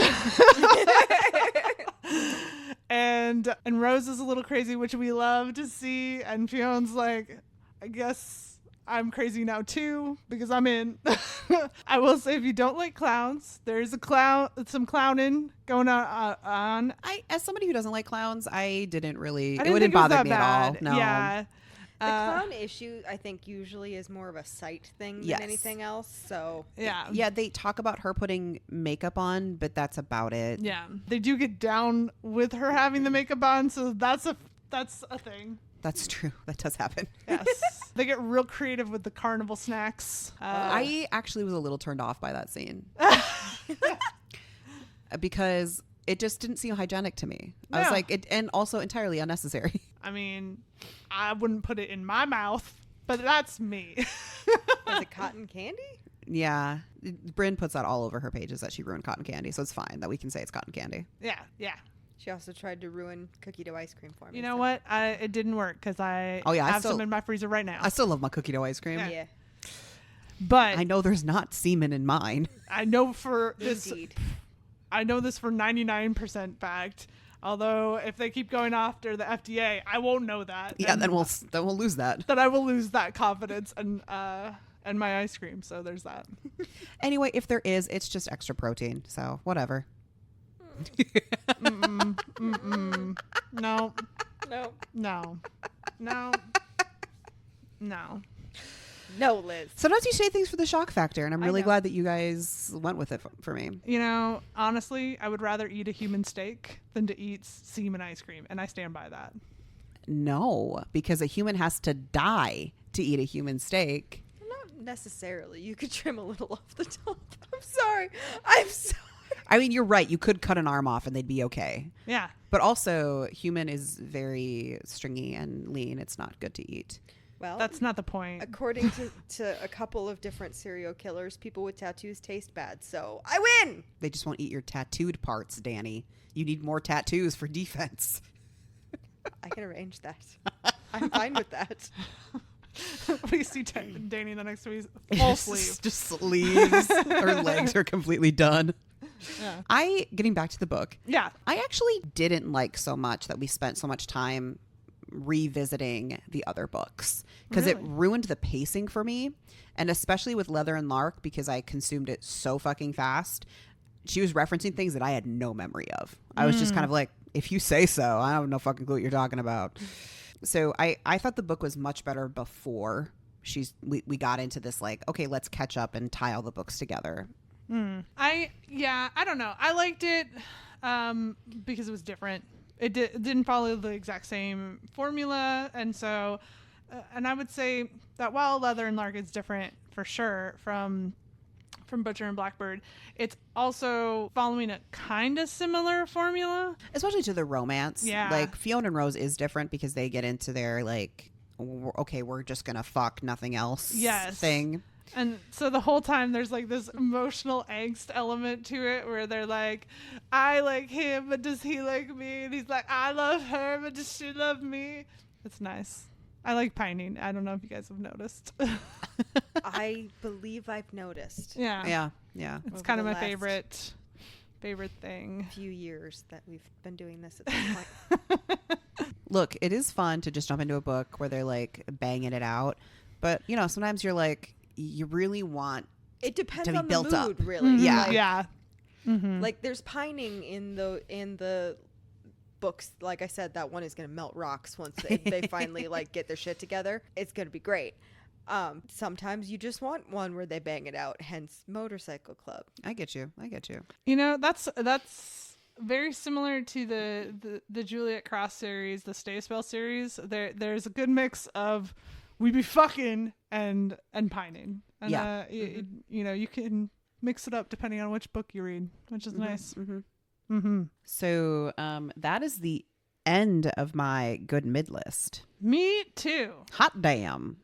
And Rose is a little crazy, which we love to see, and Fionn's like, I guess I'm crazy now too, because I'm in. I will say, if you don't like clowns, there's some clowning going on. As somebody who doesn't like clowns, it wouldn't think bother it was me that at all. bad. No. Yeah. The clown issue, I think, usually is more of a sight thing than anything else. So yeah, they talk about her putting makeup on, but that's about it. Yeah, they do get down with her having the makeup on, so that's a thing. That's true. That does happen. Yes. They get real creative with the carnival snacks. I actually was a little turned off by that scene. Because it just didn't seem hygienic to me. I was like, and also entirely unnecessary. I mean, I wouldn't put it in my mouth, but that's me. Was it cotton candy? Yeah. Bryn puts that all over her pages that she ruined cotton candy, so it's fine that we can say it's cotton candy. Yeah. She also tried to ruin cookie dough ice cream for me. You know what? It didn't work because I have some in my freezer right now. I still love my cookie dough ice cream. Yeah. But I know there's not semen in mine. I know for this. Indeed. I know this for 99% fact. Although if they keep going after the FDA, I won't know that. Yeah, then we'll lose that. Then I will lose that confidence and my ice cream. So there's that. Anyway, if there is, it's just extra protein. So whatever. No. No, Liz. Sometimes you say things for the shock factor, and I'm really know. glad that you guys went with it for me. You know, honestly, I would rather eat a human steak than to eat semen ice cream, and I stand by that. No, because a human has to die to eat a human steak. Not necessarily. You could trim a little off the top. I'm sorry. I mean, you're right. You could cut an arm off and they'd be okay. Yeah. But also, human is very stringy and lean. It's not good to eat. Well, That's not the point. according to a couple of different serial killers, people with tattoos taste bad. So I win. They just won't eat your tattooed parts, Danny. You need more tattoos for defense. I can arrange that. I'm fine with that. We see Danny the next week, full sleeve. Just sleeves. Her legs are completely done. Yeah. Getting back to the book. Yeah. I actually didn't like so much that we spent so much time revisiting the other books because it Really? ruined the pacing for me. And especially with Leather and Lark, because I consumed it so fucking fast. She was referencing things that I had no memory of. I was just kind of like, if you say so, I have no fucking clue what you're talking about. So I thought the book was much better before we got into this, like, okay, let's catch up and tie all the books together. I don't know. I liked it because it was different. It didn't follow the exact same formula, and so and I would say that while Leather and Lark is different for sure from Butcher and Blackbird, it's also following a kind of similar formula, Especially to the romance. Yeah. Like Fiona and Rose is different because they get into their like, okay, we're just gonna fuck, nothing else thing. And so the whole time there's like this emotional angst element to it where they're like, I like him, but does he like me? And he's like, I love her, but does she love me? It's nice. I like pining. I don't know if you guys have noticed. I believe I've noticed. Yeah. Yeah. It's Over kind of the my last favorite thing. few years that we've been doing this at this point. Look, it is fun to just jump into a book where they're like banging it out, but you know, sometimes you're like, you really want It depends to be on the built mood, up. really. Yeah. Like, Yeah. Mm-hmm. like there's pining in the books. Like I said, that one is going to melt rocks once they finally like get their shit together. It's going to be great. Sometimes you just want one where they bang it out, hence Motorcycle Club. I get you. You know, that's very similar to the Juliet Cross series, the Stay Spell series. There's a good mix of we be fucking and pining. And, Yeah. You know, you can mix it up depending on which book you read, which is nice. So that is the end of my good mid list. Me too. Hot damn.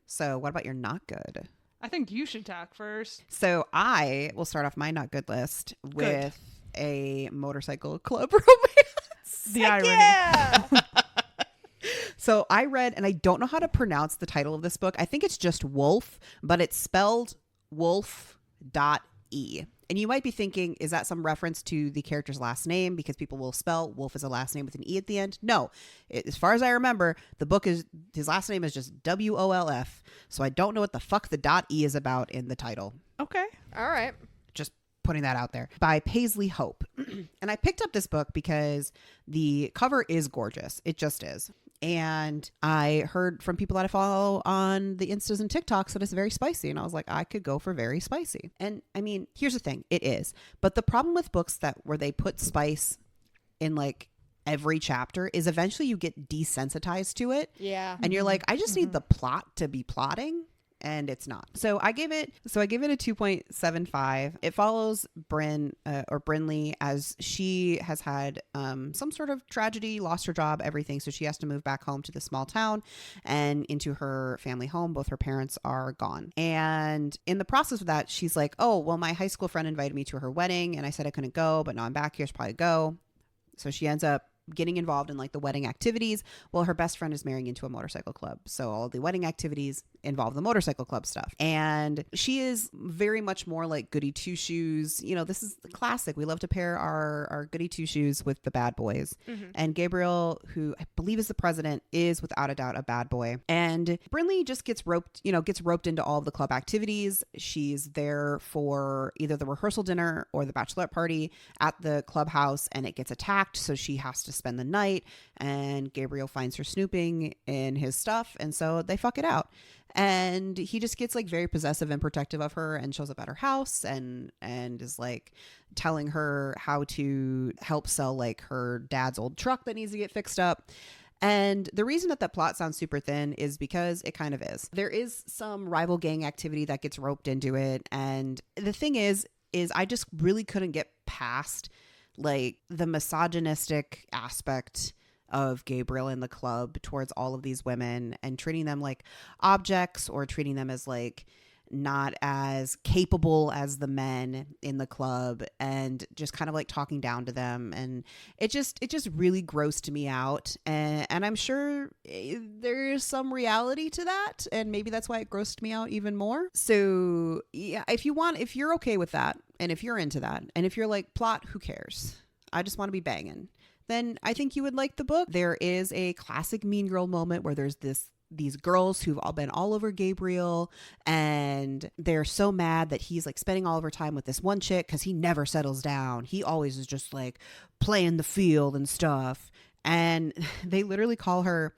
So what about your not good? I think you should talk first. So I will start off my not good list with a motorcycle club romance. The irony. Yeah. So I read, and I don't know how to pronounce the title of this book. I think it's just Wolf, but it's spelled Wolf.e. And you might be thinking, is that some reference to the character's last name? Because people will spell Wolf as a last name with an E at the end. No. As far as I remember, his last name is just WOLF. So I don't know what the fuck the .e is about in the title. Okay. All right. Just putting that out there. By Paisley Hope. And I picked up this book because the cover is gorgeous. It just is. And I heard from people that I follow on the Instas and TikToks that it's very spicy. And I was like, I could go for very spicy. And I mean, here's the thing. It is. But the problem with books where they put spice in like every chapter is eventually you get desensitized to it. Yeah. And you're like, I just need the plot to be plotting. And it's not. So I give it a 2.75. It follows Brinley as she has had some sort of tragedy, lost her job, everything. So she has to move back home to the small town and into her family home. Both her parents are gone. And in the process of that, she's like, oh, well, my high school friend invited me to her wedding and I said I couldn't go, but now I'm back here. I should probably go. So she ends up getting involved in like the wedding activities. Well, her best friend is marrying into a motorcycle club. So all the wedding activities involve the motorcycle club stuff. And she is very much more like goody two shoes. You know, this is the classic. We love to pair our goody two shoes with the bad boys. And Gabriel, who I believe is the president, is without a doubt a bad boy. And Brinley just gets roped into all of the club activities. She's there for either the rehearsal dinner or the bachelorette party at the clubhouse, and it gets attacked. So she has to spend the night, and Gabriel finds her snooping in his stuff, and so they fuck it out. And he just gets like very possessive and protective of her and shows up at her house and is like telling her how to help sell like her dad's old truck that needs to get fixed up. And the reason that plot sounds super thin is because it kind of is. There is some rival gang activity that gets roped into it. And the thing is I just really couldn't get past like the misogynistic aspect of Gabriel in the club towards all of these women and treating them like objects or treating them as like not as capable as the men in the club, and just kind of like talking down to them. And it just really grossed me out. And I'm sure there's some reality to that. And maybe that's why it grossed me out even more. So yeah, if you're okay with that, and if you're into that, and if you're like, plot, who cares? I just want to be banging, then I think you would like the book. There is a classic Mean Girl moment where there's these girls who've all been all over Gabriel, and they're so mad that he's like spending all of her time with this one chick because he never settles down. He always is just like playing the field and stuff. And they literally call her,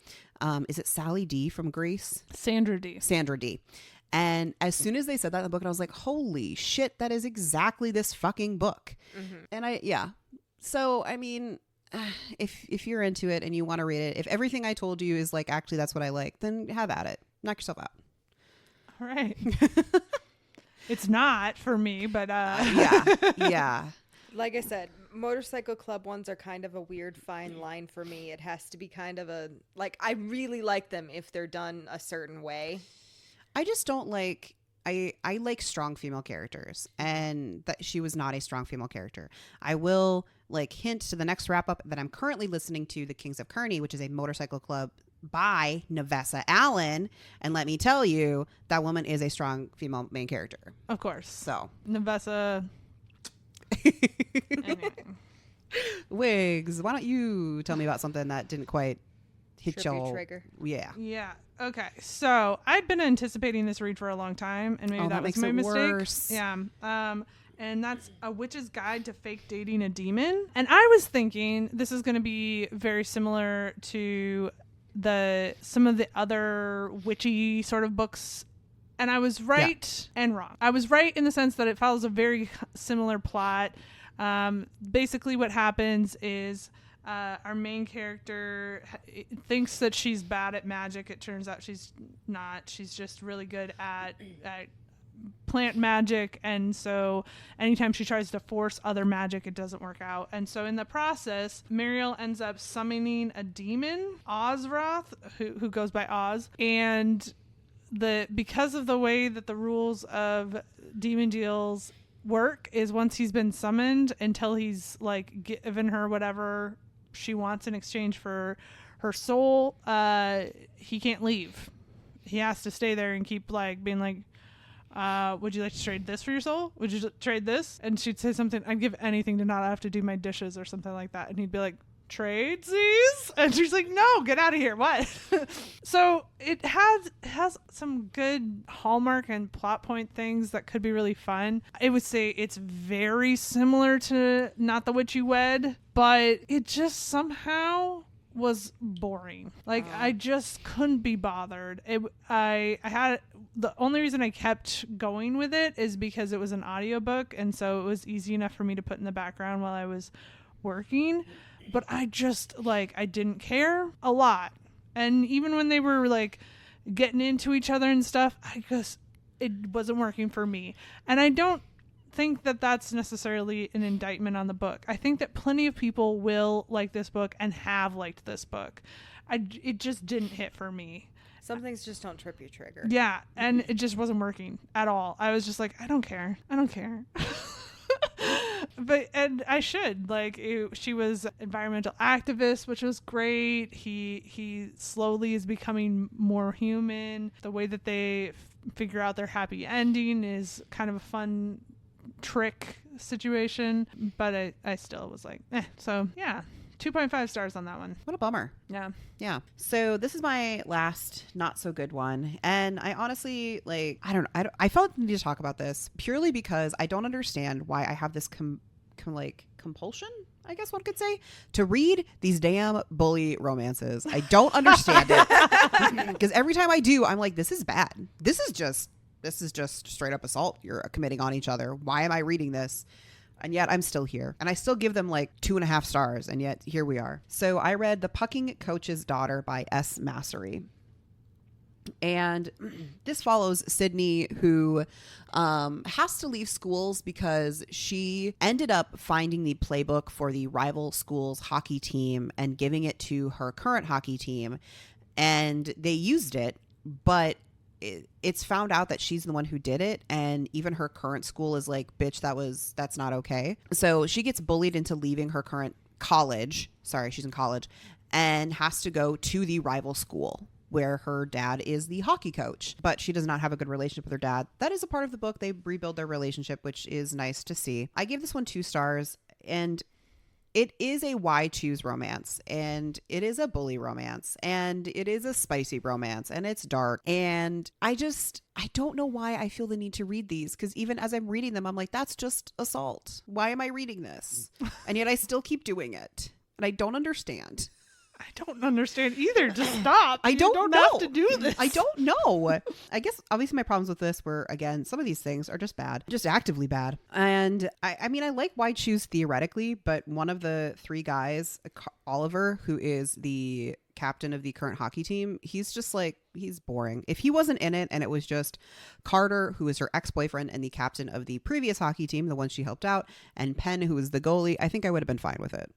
is it Sally D from Grease? Sandra D. Sandra D. And as soon as they said that in the book, and I was like, holy shit, that is exactly this fucking book. And so, I mean, if you're into it and you want to read it, if everything I told you is like, actually, that's what I like, then have at it. Knock yourself out. All right. It's not for me, but yeah. Like I said, motorcycle club ones are kind of a weird fine line for me. It has to be kind of a, like, I really like them if they're done a certain way. I just don't like, I like strong female characters, and that she was not a strong female character. I will like hint to the next wrap up that I'm currently listening to, The Kings of Kearney, which is a motorcycle club by Nevessa Allen. And let me tell you, that woman is a strong female main character. of course. So Nevessa. Anyway. Wigs, why don't you tell me about something that didn't quite hit Trip your your trigger. Yeah. Yeah. Okay. So I'd been anticipating this read for a long time, and maybe that was makes my it mistake. worse. Yeah. And that's A Witch's Guide to Fake Dating a Demon. And I was thinking this is going to be very similar to some of the other witchy sort of books. And I was right and wrong. I was right in the sense that it follows a very similar plot. Basically what happens is our main character thinks that she's bad at magic. It turns out she's not. She's just really good at plant magic, and so anytime she tries to force other magic, it doesn't work out. And so in the process, Muriel ends up summoning a demon, Ozroth, who goes by Oz, and because of the way that the rules of demon deals work is once he's been summoned, until he's like given her whatever she wants in exchange for her soul, he can't leave. He has to stay there and keep like being like, would you like to trade this for your soul? Would you trade this? And she'd say something, I'd give anything to not have to do my dishes or something like that. And he'd be like, tradesies? And she's like, no, get out of here. What? So it has some good hallmark and plot point things that could be really fun. I would say it's very similar to Not the Witch You Wed, but it just somehow was boring. Like I just couldn't be bothered. I had the only reason I kept going with it is because it was an audiobook, and so it was easy enough for me to put in the background while I was working. But I just I didn't care a lot. And even when they were like getting into each other and stuff, it wasn't working for me. And I don't think that that's necessarily an indictment on the book. I think that plenty of people will like this book and have liked this book. It just didn't hit for me. Some things just don't trip your trigger. Yeah, and it just wasn't working at all. I was just like, I don't care. And I should she was environmental activist, which was great. He slowly is becoming more human. The way that they figure out their happy ending is kind of a fun trick situation, but I still was like, so yeah, 2.5 stars on that one. What a bummer. Yeah. So this is my last not so good one, and I honestly I felt the need to talk about this purely because I don't understand why I have this compulsion, I guess one could say, to read these damn bully romances. I don't understand it because every time I do, I'm like, this is bad. This is just straight up assault you're committing on each other. Why am I reading this? And yet I'm still here, and I still give them 2.5 stars, and yet here we are. So I read The Pucking Coach's Daughter by S. Massery. And this follows Sydney, who has to leave schools because she ended up finding the playbook for the rival school's hockey team and giving it to her current hockey team. And they used it, but it's found out that she's the one who did it, and even her current school is like, bitch, that's not okay. So she gets bullied into leaving her current college. Sorry, she's in college, and has to go to the rival school where her dad is the hockey coach. But she does not have a good relationship with her dad. That is a part of the book. They rebuild their relationship, which is nice to see. I gave this one 2 stars, and it is a why choose romance, and it is a bully romance, and it is a spicy romance, and it's dark. And I don't know why I feel the need to read these, because even as I'm reading them, I'm like, that's just assault. Why am I reading this? And yet I still keep doing it. And I don't understand. I don't understand either. Just stop. I don't know. Have to do this. I don't know. I guess obviously my problems with this were, again, some of these things are just bad, just actively bad. And I mean, I like why choose theoretically, but one of the 3 guys, Oliver, who is the captain of the current hockey team, he's just like, he's boring. If he wasn't in it and it was just Carter, who is her ex-boyfriend and the captain of the previous hockey team, the one she helped out, and Penn, who was the goalie, I think I would have been fine with it.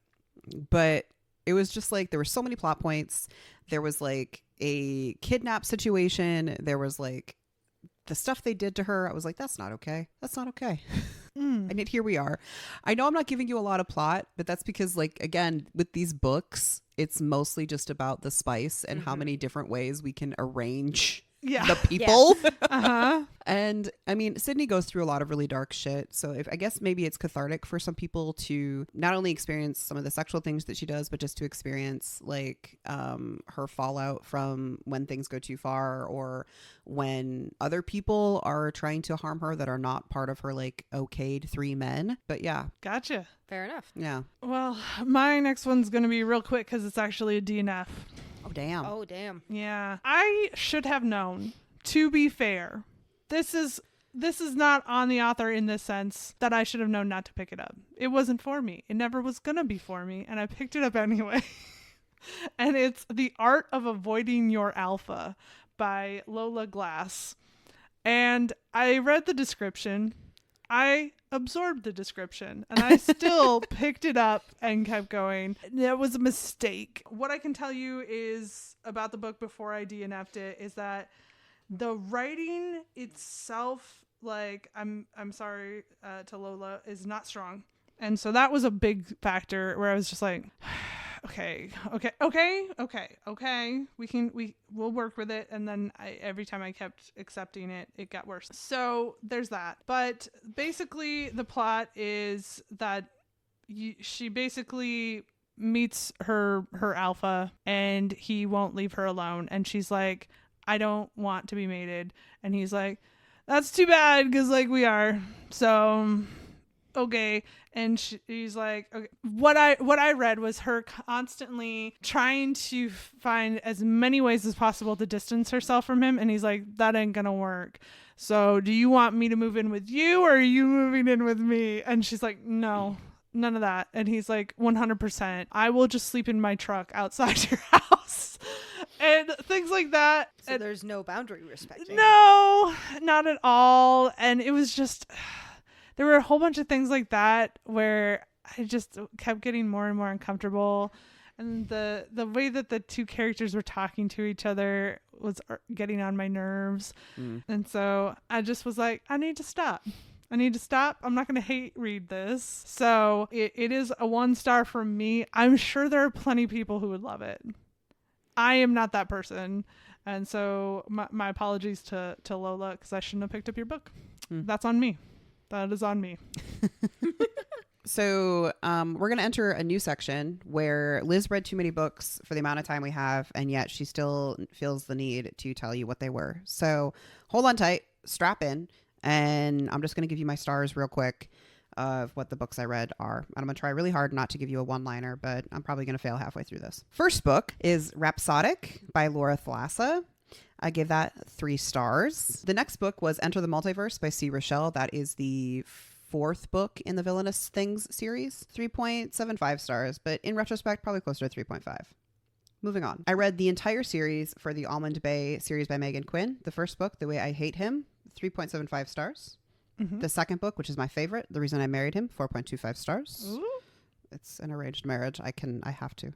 But it was just like, there were so many plot points. There was like a kidnap situation. There was like the stuff they did to her. I was like, that's not okay. That's not okay. And yet here we are. I know I'm not giving you a lot of plot, but that's because, like, again, with these books, it's mostly just about the spice and how many different ways we can arrange the people. And I mean, Sydney goes through a lot of really dark shit. So I guess maybe it's cathartic for some people to not only experience some of the sexual things that she does, but just to experience like her fallout from when things go too far, or when other people are trying to harm her that are not part of her like okayed 3 men. But yeah. Gotcha. Fair enough. Yeah. Well, my next one's going to be real quick because it's actually a DNF. Oh, damn. Oh, damn. Yeah. I should have known, to be fair. This is not on the author in the sense that I should have known not to pick it up. It wasn't for me. It never was going to be for me, and I picked it up anyway. And it's The Art of Avoiding Your Alpha by Lola Glass. And I read the description. I absorbed the description, and I still picked it up and kept going. It was a mistake. What I can tell you is about the book before I DNF'd it is that the writing itself, like, I'm sorry to Lola, is not strong. And so that was a big factor where I was just like, okay. We'll work with it. And then every time I kept accepting it, it got worse. So there's that. But basically the plot is that she basically meets her alpha, and he won't leave her alone. And she's like, I don't want to be mated. And he's like, that's too bad, because like we are. So okay. And she's like, okay. What I read was her constantly trying to find as many ways as possible to distance herself from him. And he's like, that ain't gonna work. So do you want me to move in with you, or are you moving in with me? And she's like, no, none of that. And he's like, 100%. I will just sleep in my truck outside your house. And things like that. So there's no boundary respecting. No, not at all. And it was just, there were a whole bunch of things like that where I just kept getting more and more uncomfortable. And the way that the 2 characters were talking to each other was getting on my nerves. And so I just was like, I need to stop. I'm not going to hate read this. So it is a 1 star from me. I'm sure there are plenty of people who would love it. I am not that person. And so my apologies to Lola, because I shouldn't have picked up your book. That's on me. That is on me. So we're going to enter a new section where Liz read too many books for the amount of time we have, and yet she still feels the need to tell you what they were. So hold on tight, strap in, and I'm just going to give you my stars real quick of what the books I read are. And I'm going to try really hard not to give you a one-liner, but I'm probably going to fail halfway through this. First book is Rhapsodic by Laura Thalassa. I gave that 3 stars. The next book was Enter the Multiverse by C. Rochelle. That is the 4th book in the Villainous Things series. 3.75 stars, but in retrospect, probably closer to 3.5. Moving on. I read the entire series for the Almond Bay series by Megan Quinn. The first book, The Way I Hate Him, 3.75 stars. The second book, which is my favorite, The Reason I Married Him, 4.25 stars. Ooh. It's an arranged marriage. I have to.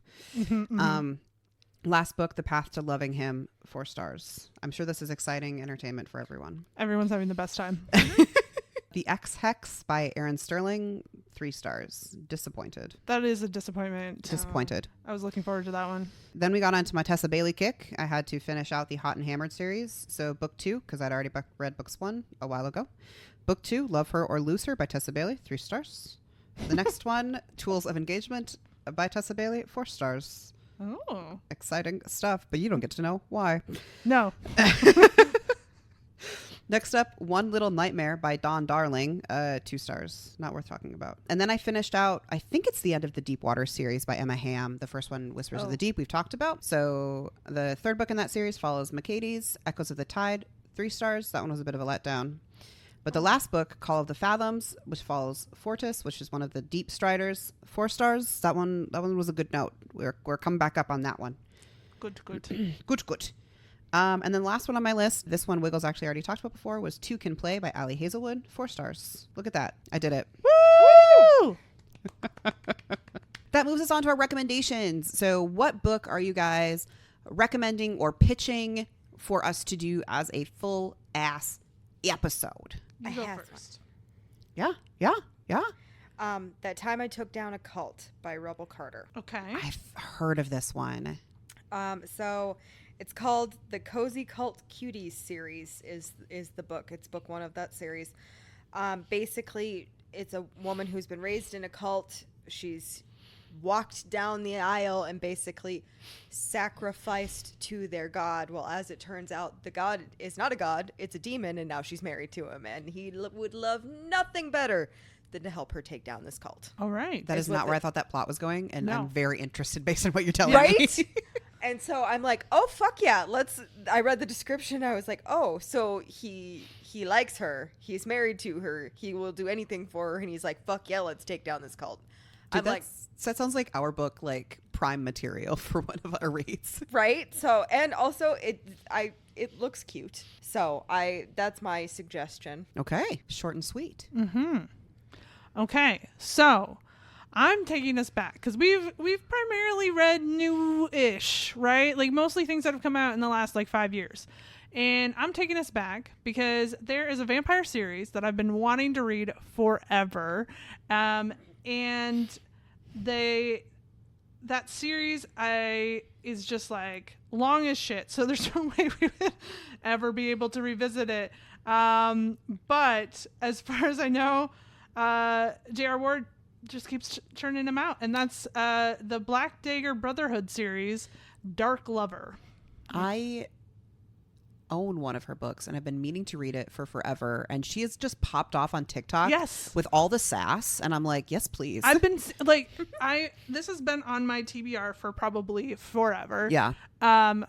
Last book, The Path to Loving Him, 4 stars. I'm sure this is exciting entertainment for everyone. Everyone's having the best time. The X-Hex by Aaron Sterling, 3 stars. Disappointed. That is a disappointment. Disappointed. I was looking forward to that one. Then we got onto my Tessa Bailey kick. I had to finish out the Hot and Hammered series. So book 2, because I'd already read books 1 a while ago. Book 2, Love Her or Lose Her by Tessa Bailey, 3 stars. The next one, Tools of Engagement by Tessa Bailey, 4 stars. Oh. Exciting stuff, but you don't get to know why. No. Next up, One Little Nightmare by Dawn Darling, 2 stars. Not worth talking about. And then I finished out, I think it's the end of the Deepwater series by Emma Hamm. The first one, Whispers of the Deep, we've talked about. So the third book in that series follows Mercedes, Echoes of the Tide, 3 stars. That one was a bit of a letdown. But the last book, Call of the Fathoms, which follows Fortis, which is one of the Deep Striders, 4 stars. That one was a good note. We're coming back up on that one. Good. Good. And then the last one on my list, this one Wiggles actually already talked about before, was Two Can Play by Ali Hazelwood, 4 stars. Look at that. I did it. Woo! That moves us on to our recommendations. So what book are you guys recommending or pitching for us to do as a full ass episode? You go have first. Yeah. That Time I Took Down a Cult by Rebel Carter. Okay. I've heard of this one. So it's called the Cozy Cult Cuties series is the book. It's book 1 of that series. Basically, it's a woman who's been raised in a cult. She's walked down the aisle and basically sacrificed to their god. Well, as it turns out, the god is not a god. It's a demon, and now she's married to him. And he would love nothing better than to help her take down this cult. All right. That is not where I thought that plot was going, and No. I'm very interested based on what you're telling me. Right? And so I'm like, oh, fuck yeah. I read the description. I was like, oh, so he likes her. He's married to her. He will do anything for her. And he's like, fuck yeah, let's take down this cult. Dude, I'm like, that sounds like our book, like prime material for one of our reads. right. So, and also it looks cute. So that's my suggestion. Okay. Short and sweet. Okay. So I'm taking us back because we've primarily read new-ish, right? Like mostly things that have come out in the last like 5 years. And I'm taking us back because there is a vampire series that I've been wanting to read forever. And that series is just like long as shit. So there's no way we would ever be able to revisit it. But as far as I know, J.R. Ward just keeps churning them out. And that's the Black Dagger Brotherhood series, Dark Lover. I own one of her books and I've been meaning to read it for forever, and she has just popped off on TikTok with all the sass, and I'm like, yes please. I've been like, this has been on my TBR for probably forever. Yeah.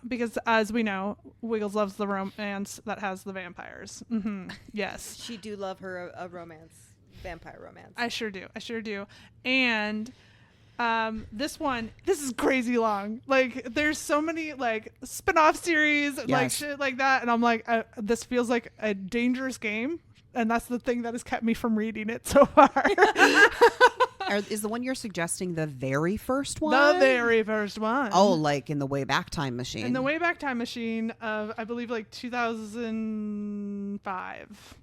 Because as we know, Wiggles loves the romance that has the vampires. Yes. She do love her a romance, vampire romance. I sure do. And this is crazy long. Like there's so many like spin-off series, like shit like that, and I'm like, this feels like a dangerous game, and that's the thing that has kept me from reading it so far. Is the one you're suggesting the very first one? The very first one. Oh, like in the Wayback Time Machine. In the Wayback Time Machine of, I believe, like 2005.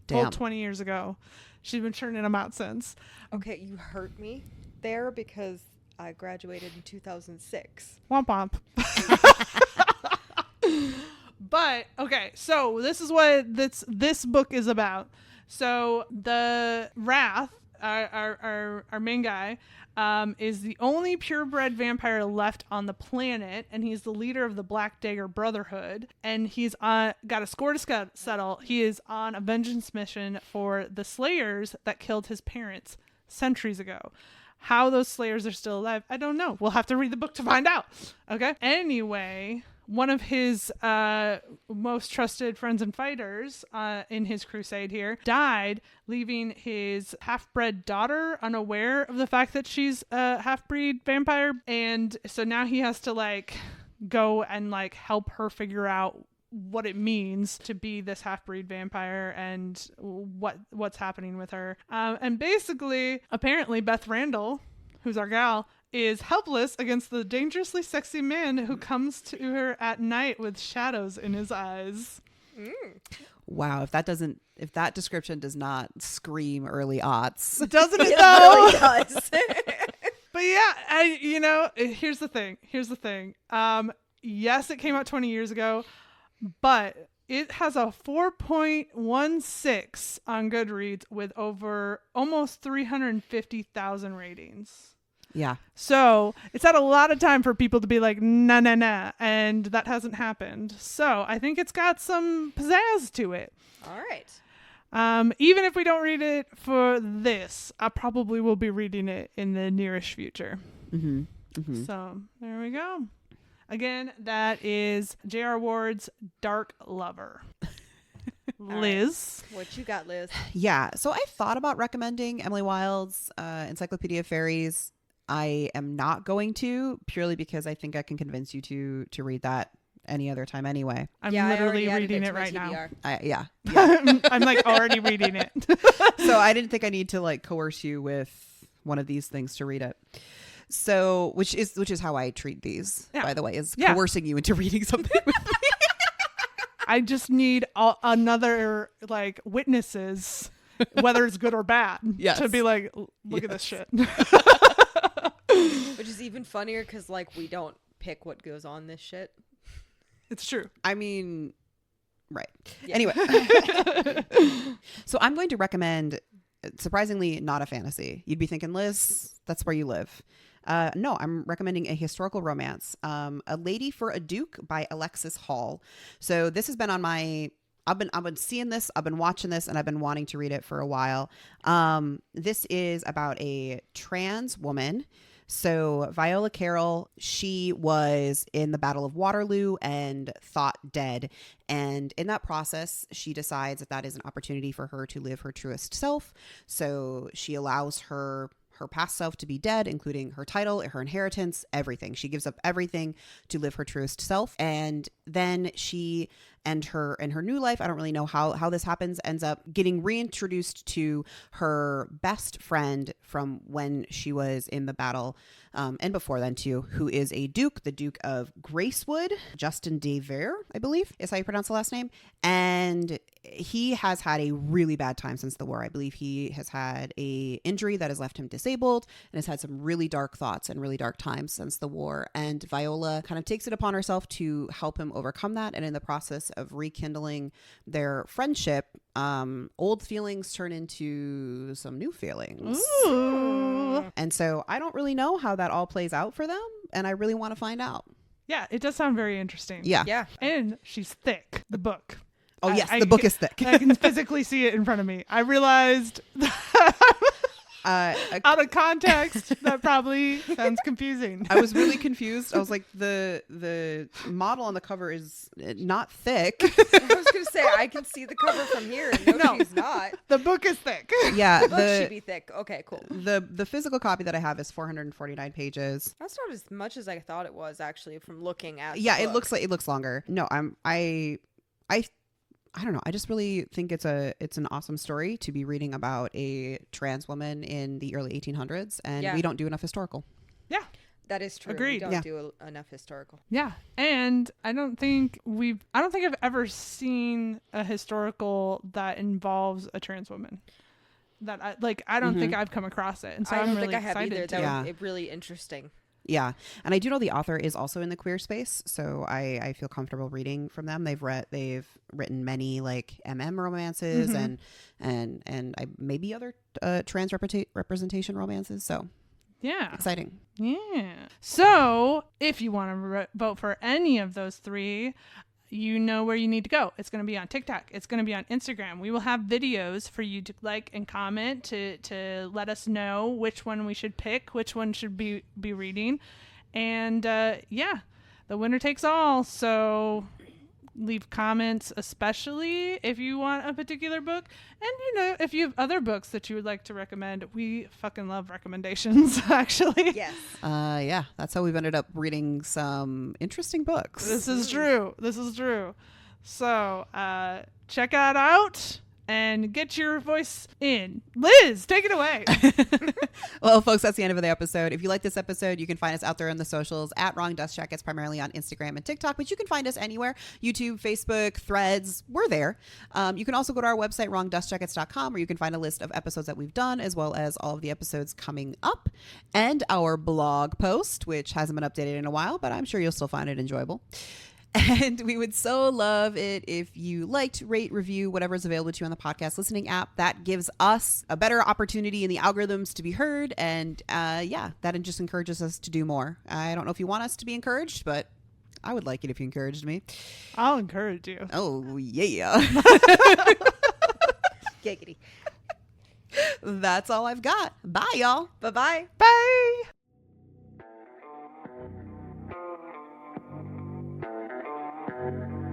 Damn. Well, 20 years ago. She's been churning them out since. Okay, you hurt me there because I graduated in 2006. Womp womp. But okay, so this is what this book is about. So the Wrath, our main guy, is the only purebred vampire left on the planet, and he's the leader of the Black Dagger Brotherhood, and he's got a score to settle. He is on a vengeance mission for the Slayers that killed his parents centuries ago. How those Slayers are still alive, I don't know. We'll have to read the book to find out. Okay. Anyway, one of his most trusted friends and fighters in his crusade here died, leaving his half-bred daughter unaware of the fact that she's a half-breed vampire. And so now he has to like go and like help her figure out what it means to be this half-breed vampire and what's happening with her. And basically, apparently Beth Randall, who's our gal, is helpless against the dangerously sexy man who comes to her at night with shadows in his eyes. Wow, if that description does not scream early aughts. Doesn't it It though? really does. But yeah, here's the thing. Yes, it came out 20 years ago, but it has a 4.16 on Goodreads with over almost 350,000 ratings. Yeah. So it's had a lot of time for people to be like, nah, and that hasn't happened. So I think it's got some pizzazz to it. All right. Even if we don't read it for this, I probably will be reading it in the nearest future. Mm-hmm. Mm-hmm. So there we go. Again, that is J.R. Ward's Dark Lover. Liz. Right. What you got, Liz? Yeah. So I thought about recommending Emily Wilde's Encyclopedia of Fairies. I am not going to, purely because I think I can convince you to read that any other time anyway. I'm I literally already added reading to it my right now. TBR. Yeah. I'm like already reading it. So I didn't think I need to like coerce you with one of these things to read it. So, which is how I treat these, by the way, is coercing you into reading something with me. I just need another like witnesses, whether it's good or bad, to be like, look at this shit. Which is even funnier because like we don't pick what goes on this shit. It's true. I mean, right. Yeah. Anyway. So I'm going to recommend, surprisingly, not a fantasy. You'd be thinking, Liz, that's where you live. No, I'm recommending a historical romance, A Lady for a Duke by Alexis Hall. So this has been on my, I've been seeing this, I've been watching this, and I've been wanting to read it for a while. This is about a trans woman. So Viola Carroll, she was in the Battle of Waterloo and thought dead. And in that process, she decides that is an opportunity for her to live her truest self. So she allows her past self to be dead, including her title, her inheritance, everything. She gives up everything to live her truest self. And then she and her new life, I don't really know how this happens, ends up getting reintroduced to her best friend from when she was in the battle, and before then too, who is a duke, the Duke of Gracewood, Justin de Vere, I believe is how you pronounce the last name. And he has had a really bad time since the war. I believe he has had a injury that has left him disabled and has had some really dark thoughts and really dark times since the war. And Viola kind of takes it upon herself to help him overcome that. And in the process of rekindling their friendship, old feelings turn into some new feelings. Ooh. And so I don't really know how that all plays out for them. And I really want to find out. Yeah, it does sound very interesting. Yeah. Yeah. And she's thick, the book. Oh, yes, the book is thick. I can physically see it in front of me. I realized out of context, that probably sounds confusing. I was really confused. I was like, the model on the cover is not thick. I was going to say, I can see the cover from here. No, she's not. The book is thick. Yeah. The book should be thick. Okay, cool. The physical copy that I have is 449 pages. That's not as much as I thought it was, actually, from looking at the Yeah, book. it looks longer. No, I don't know. I just really think it's an awesome story to be reading about a trans woman in the early 1800s, and we don't do enough historical. Yeah. That is true. Agreed. We don't do enough historical. Yeah. And I don't think I've ever seen a historical that involves a trans woman. That I don't think I've come across it. And so I'm really excited. I have either. That Yeah. would be really interesting. Yeah. And I do know the author is also in the queer space, so I feel comfortable reading from them. They've written many like romances and maybe other trans representation romances. So yeah. exciting. Yeah. So if you want to vote for any of those three, you know where you need to go. It's going to be on TikTok. It's going to be on Instagram. We will have videos for you to like and comment to let us know which one we should pick, which one should be reading. And the winner takes all. So leave comments, especially if you want a particular book. And, if you have other books that you would like to recommend, we fucking love recommendations, actually. Yes. Yeah, that's how we've ended up reading some interesting books. This is true. So check that out. and get your voice in. Liz, take it away. Well, folks, that's the end of the episode. If you like this episode, you can find us out there on the socials at Wrong Dust Jackets, primarily on Instagram and TikTok, but you can find us anywhere. YouTube, Facebook, Threads, we're there. You can also go to our website, wrongdustjackets.com, where you can find a list of episodes that we've done, as well as all of the episodes coming up, and our blog post, which hasn't been updated in a while, but I'm sure you'll still find it enjoyable. And we would so love it if you liked, rate, review, whatever is available to you on the podcast listening app. That gives us a better opportunity in the algorithms to be heard. And that just encourages us to do more. I don't know if you want us to be encouraged, but I would like it if you encouraged me. I'll encourage you. Oh, yeah. Giggity. That's all I've got. Bye, y'all. Bye-bye. Bye. Thank you.